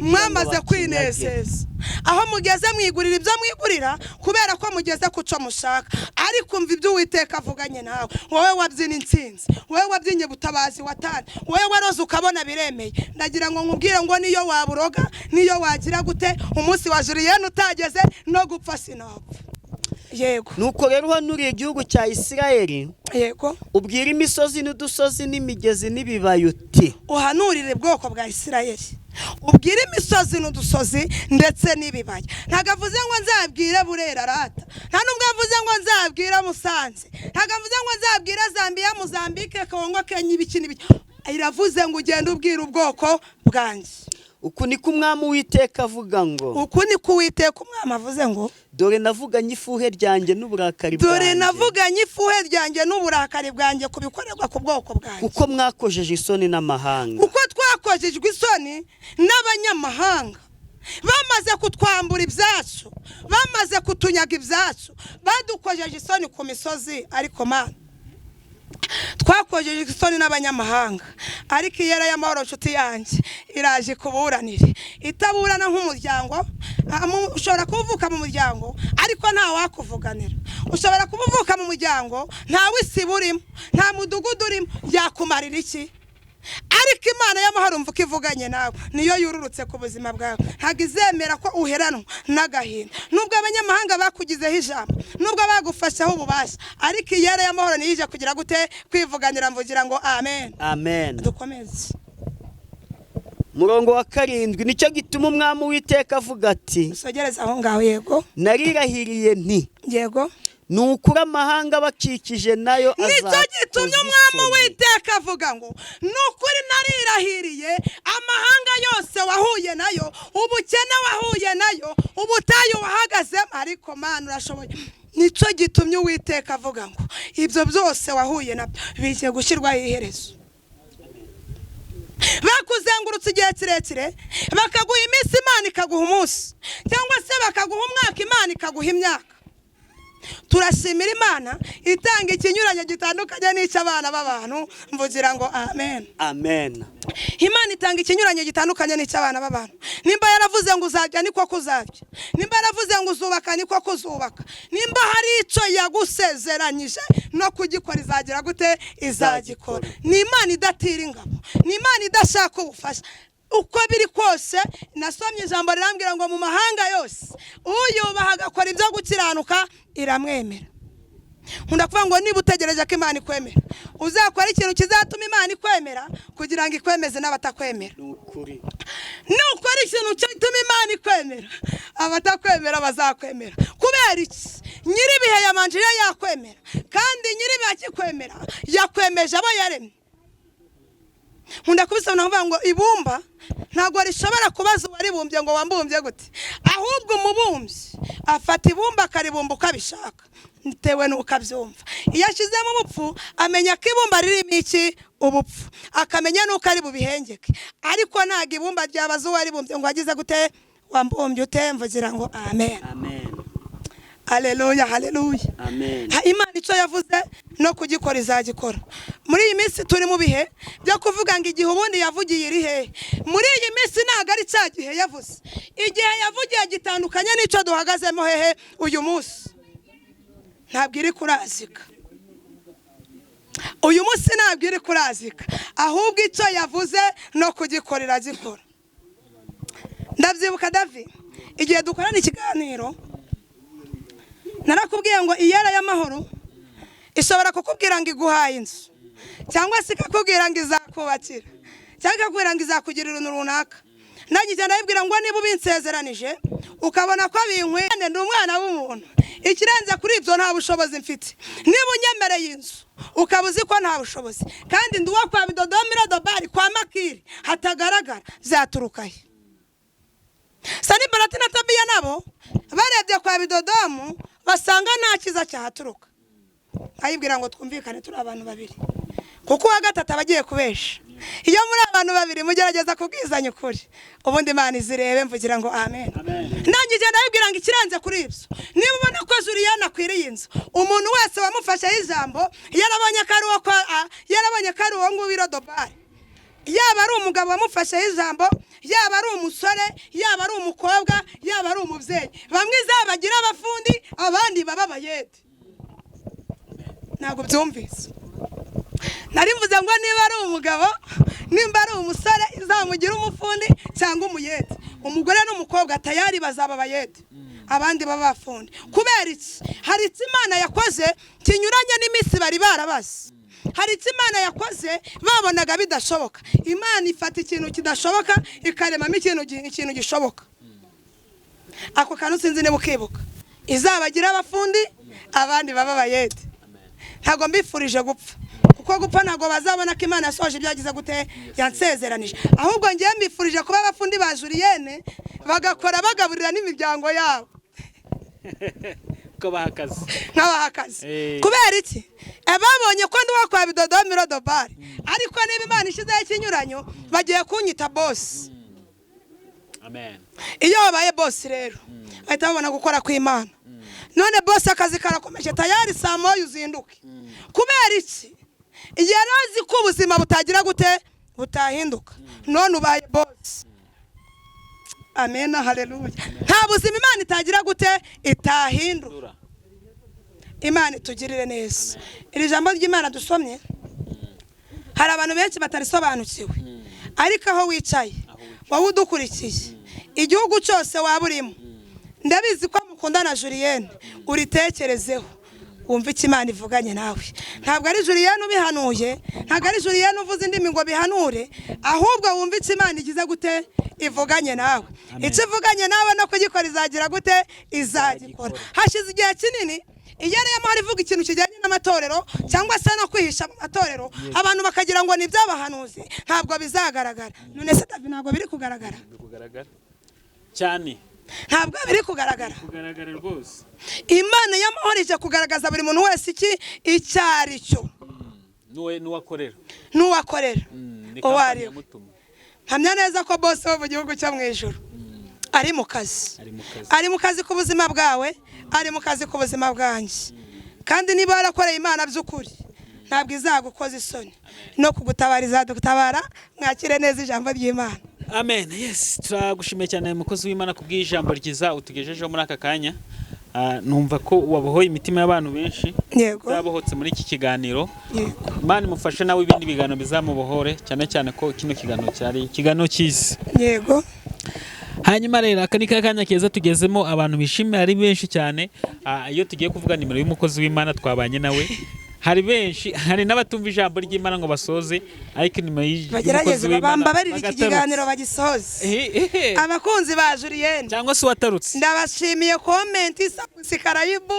mwamaze kwinezeza. Aho mugeze mwigurira ibyo mwigurira kubera ko mugeze kuco mushaka, ariko umva ibyo Uwiteka avuganye nawe. Wowe wabyina intsinzi, wowe wabyinye butabazi watane, wowe waroze ukabona biremeye, ndagira ngo nkubwire ngo niyo waburoga, niyo wagira gute, umunsi wa Julienne utageze no gupfa sinapfa. Yego. Nuko rero uhanuriye igihugu cya Isirayeli, yego, ubwira imisozi n'udusozi n'imigezi n'ibibaya uti, uhanurire ubwoko bwa Isirayeli, ubwire imisozi n'udusozi ndetse n'ibibaya. Ntabwo avuze ngo nzabwire Burera rata, nta nubwo avuze ngo nzabwire Musanze, ntabwo avuze ngo nzabwire Zambia, Mozambique, Kongo, Kenya, ibiki n'ibiki. Iravuze ngo ugende ubwira ubwoko bwanjye. Uku niko Umwami Uwiteka avuga ngo, uku niko Uwiteka Umwami avuze ngo, dore navuganye ifuhe ryanjye n'uburakari bwanjye, dore navuganye ifuhe ryanjye n'uburakari bwanjye ku bikorerwa ku bwoko bwanjye, kuko mwakojeje isoni n'amahanga, kuko twakojejwe isoni n'abanyamahanga. Bamaze kutwambura ibyacu, bamaze kutunyaga ibyacu, badukojeje isoni ku misozi. Ariko Mana, twakojeje isoni n'abanyamahanga, ariko iyera y'amahoro nshuti yanjye iraje kuburanire. Itaburana nk'umuryango. Ushobora kuvuka mu muryango ariko nta wakuvuganira. Ushobora kuvuka mu muryango nta wisi burimo, nta mudugudu urimo, yakumarira iki? Ariko Imana y'amahoro mvuka ivuganye nawe niyo yururutse ku buzima bwawe. Ntabwo izemera ko uheranwa n'agahinda, nubwo abanyamahanga bakugizeho ijambo, nubwo bagufashaho ububasha, ariko iyera y'amahoro niyije kugira gute kwivuganira. Mvugira ngo amen. Amen. Dukomeze murongo wa 7. Nicyo gituma Umwami Uwiteka avuga ati, sogereza aho ngaho. Yego, narirahiriye nti, yego, nukura amahanga bakikije nayo azakoza. Nicyo gitumye Umwami Uwiteka avuga ngo, nukuri narirahiriye amahanga yose wahuye nayo, ubukene wahuye nayo, ubutayu wahagazemo, ariko Mana urashoboye. Nicyo gitumye Uwiteka avuga ngo, ibyo byose wahuye nabyo bigiye gushyirwaho iherezo. Bakuzengurutse igihe kirekire, bakaguha iminsi Imana ikaguha umunsi, cyangwa se bakaguha umwaka Imana ikaguha imyaka. Turashimira Imana itanga ikinyuranye gitandukanye n'icy'abana b'abantu. Mvugira ngo amen. Amen. Imana itanga ikinyuranye gitandukanye n'icy'abana b'abantu. Nimba yaravuze ngo uzajya niko kuzajya, nimba yaravuze ngo uzubaka niko kuzubaka, nimba hari icyo yagusezeranyije no kugikora izagira gute? Izagikora. Ni Imana idatira ingabo, ni Imana idashaka ubufasha. Uko biri kose, nasomye ijambo rirambwira ngo mu mahanga yose uyubaha agakora ibyo gukiranuka iramwemera. Nkunda kuvuga ngo niba utegereje ko Imana ikwemera, uzakora ikintu kizatuma Imana ikwemera kugira ngo ikwemeze n'abatakwemera. Nukora ikintu cyatuma Imana ikwemera, abatakwemera bazakwemera. Kubera iki? Nyiribihe yamanjira yakwemera, kandi nyiribihe akikwemera yakwemeje abo yaremye. Nkunda kubisabana kuvuga ngo ibumba ntabwo rishobora kubaza uwaribumbye ngo wambumbye gute, ahubwo umubumbyi afata ibumba akaribumba uko abishaka bitewe n'uko abyumva. Iyo ashyizemo ubupfu amenya ko ibumba ririmo iki? Ubupfu. Akamenya n'uko ari bubihengeke. Ariko ntabwo ibumba ryabaza uwaribumbye ngo wagize gute? Wambumbye ute? Mvugira ngo amen. Amen. Haleluya, haleluya. Amen. Imana icyo yavuze no kugikora izagikora. Muri iyi minsi turi mu bihe byo kuvuga ngo igihe ubundi yavugiye iri hehe. Muri iyi minsi ntabwo ari cya gihe yavuze. Igihe yavugiye gitandukanye n'icyo duhagazemo hehe uyu munsi. Ntabwo iri kurazika. Uyu munsi ntabwo iri kurazika, ahubwo icyo yavuze no kugikorera gikora. Ndabyibuka David, igihe dukorana ikiganiro narakubwiye ngo iyera y'amahoro ishobora kukubwira ngo iguhaye inzu, cyangwa se ikakubwira ngo izakubakira, cyangwa ikakubwira ngo izakugirira ibintu runaka. Nanjye ndabibwira ngo niba ubinsezeranije ukabona ko binkwiye, ndi umwana w'umuntu, ikirenze kuri ibyo nta bushobozi mfite. Niba unyemereye inzu ukaba uzi ko nta bushobozi, kandi ndi uwo kwa Bidodomira Dobari kwa Makiri hatagaragara, zaturuka he? Sani Barati na Tobiya nabo barebye kwa Bidodomu basanga nta kiza cyahaturuka. Ayibwira ngo twumvikane turi abantu babiri, kuko uwa gatatu abagiye kubesha. Iyo muri abantu babiri mugerageza kubwizanya ukuri, ubundi Imana izirebe. Mvugira ngo amen. Nanjye genda ayibwira ngo ikirenze kuri ibyo, niba ubona ko Juliana akwiriye inzu, umuntu wese wamufasheho ijambo yarabonye ko ari uwo nguwo Dobari, yaba ari umugabo wamufasheho ijambo, yaba ari umusore, yaba ari umukobwa, yaba ari umubyeyi, bamwe izabagira abafundi, abandi baba abayede. Ntabwo byumvise. Nari mvuze ngo niba ari umugabo, nimba ari umusore izamugira umufundi cyangwa umuyede. Umugore n'umukobwa tayari bazaba abayede, abandi baba abafundi. Kubera iki? Hari icyo Imana yakoze kinyuranye n'iminsi bari barabaze. hari icyo Imana yakoze babonaga bidashoboka. Imana ifata ikintu kidashoboka ikaremamo ikintu gishoboka. Ako kantu sinzi niba ukibuka. Izabagira abafundi abandi baba abayede. Ntago mbifurije gupfa, kuko gupfa ntago bazabona ko Imana yasohoje ibyagize gute yansezeranije. Ahubwo ngiye mbifurije kuba abafundi ba Julienne bagakora bagaburira n'imiryango yabo. Nkabaha akazi. Kubera iki? Babonye ko ndi wakwa bidodomiro dobari, ariko niba Imana ishizeho ikinyuranyo bagiye kunyita boss. Amen. Iyo wabaye boss rero ahita babona gukora kw'Imana. None boss akazi karakomeje tayari saa moya uzinduke. Kubera iki? Yarazi ko ubuzima butagira gute butahinduka. None ubaye boss. Amen, haleluya. Nta buzima Imana itagira gute itahindura. Imana itugirire neza. Iri jambo ry'Imana dusomye hari abantu benshi batarisobanukiwe, ariko aho wicaye wowe udukurikiye igihugu cyose waburimo, ndabizi ko mukundana Julienne, uritekerezeho wumva icyo Imana ivuganye nawe. Ntabwo ari Julienne ubihanuye, ntabwo ari Julienne uvuze indimi ngo bihanure, ahubwo wumva icyo Imana igize gute ivuganye nawe. Icyo ivuganye nawe no kugikora izagira gute izagikora. Hashize igihe kinini iyareyemo hari ivuga ikintu kijyanye n'amatorero cyangwa se no kwihisha mu matorero, abantu bakagira ngo ni by'abahanuzi, ntabwo bizagaragara. None se David ntabwo biri kugaragara cyane, ntabwo biri kugaragara rwose. Imana y'amahoro ije kugaragaza buri muntu wese icyari cyo n'uwakorera uwo ari we. Hamya neza ko boss wo mu gihugu cyo mu ijuru ari mu kazi ku buzima bwawe, ari mu kazi ku buzima bwanjye. Kandi niba warakoreye Imana by'ukuri ntabwo izagukoza isoni no kugutabara, izadutabara. Mwakire neza ijambo ry'Imana. Amen. Yes, turagushimiye cyane mukozi w'Imana kubw'ijambo ryiza utugejejeho muri aka kanya. Numva ko wabohoye imitima y'abantu benshi. Yego. Zabohotse muri iki kiganiro. Yego. Imana imufashe nawe ibindi biganiro bizamubohore, cyane ko kino kiganiro cyari ikiganiro cyiza. Yego. Hanyuma rero aka ni kakanya keza tugezemo, abantu bishimira ari benshi cyane. Iyo tugiye kuvuga nimero y'umukozi w'Imana twabanye nawe, hari benshi, hari n'abatumva ijambo ry'Imana ngo basoze, ariko nimero y'umukozi w'Imana bambabarira iki kiganiro bagisoze. Abakunzi ba Julienne cyangwa se watarutse, ndabashimiye comment, subscribe,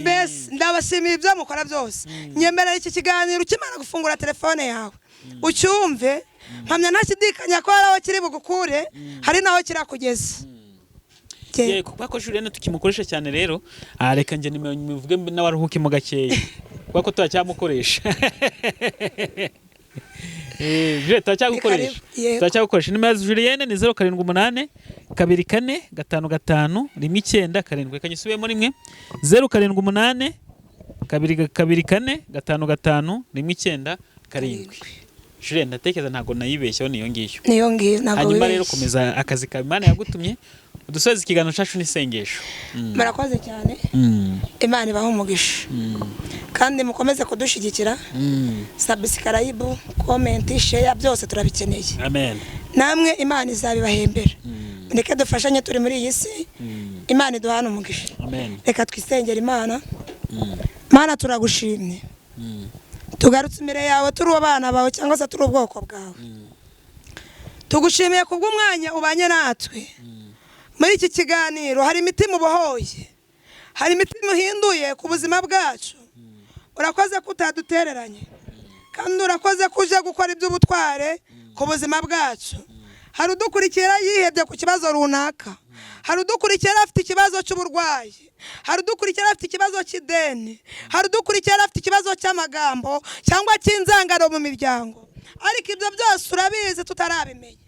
bese ndabashimiye ibyo mukora byose. Nyemerera iki kiganiro ukimara gufungura telefone yawe ucyumve, mpamya ntakidikanya ko hari aho kiri bugukure, hari naho kirakugeza. Yego, kuko Julienne tukimukoresha cyane rero, reka nje nimero muvuge n'abaruhuke mu gakeya, kuko turacyamukoresha. Turacyagukoresha. Nimero ya Julienne ni 078 24 55 19 7. Reka nyisubiyemo rimwe, 078 24 55 19 7. Julienne, ndatekereza ntago nayibeshyeho niyo ngiyo. Hanyuma rero komeza akazi ka Imana yagutumye, udusoze ikiganiro cyacu n'isengesho. Murakoze cyane. Imana ibahe umugisha. Kandi mukomeze kudushigikira. Subscribe, comment, share, byose turabikeneye. Amen. Namwe Imana izabibahembera. Reka dufashanye turi muri iyi si. Imana iduhane umugisha. Amen. Reka twisengera Imana. Mana turagushimye. Tugarutse imbere yawe turi abana bawe cyangwa se turi ubwoko bwawe. Tugushimiye kubw'umwanya ubanye natwe. Muri iki kiganiro hari imitima ubohoye, hari imitima uhinduye ku buzima bwacu. Urakoze ko utadutereranye, kandi urakoze ko uje gukora iby'ubutware ku buzima bwacu. Hari udukurikira yihebye ku kibazo runaka, hari udukurikira afite ikibazo cy'uburwayi, hari udukurikira afite ikibazo cy'ideni, hari udukurikira afite ikibazo cy'amagambo cyangwa cy'inzangano mu miryango. Ariko ibyo byose urabizi tutarabimenya,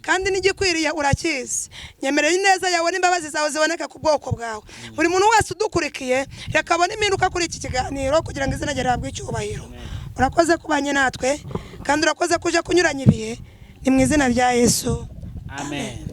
kandi n'igikwiriye urakizi. Nyemerera ineza yawe n'imbabazi zawe ziboneka ku bwoko bwawe. Buri muntu wese udukurikiye yakabona impinduka kuri iki kiganiro, kugira ngo izina ryawe rihabwe icyubahiro. Urakoze kubanye natwe, kandi urakoze kuje kunyuranya ibihe. Ni mu izina rya Yesu. Amen.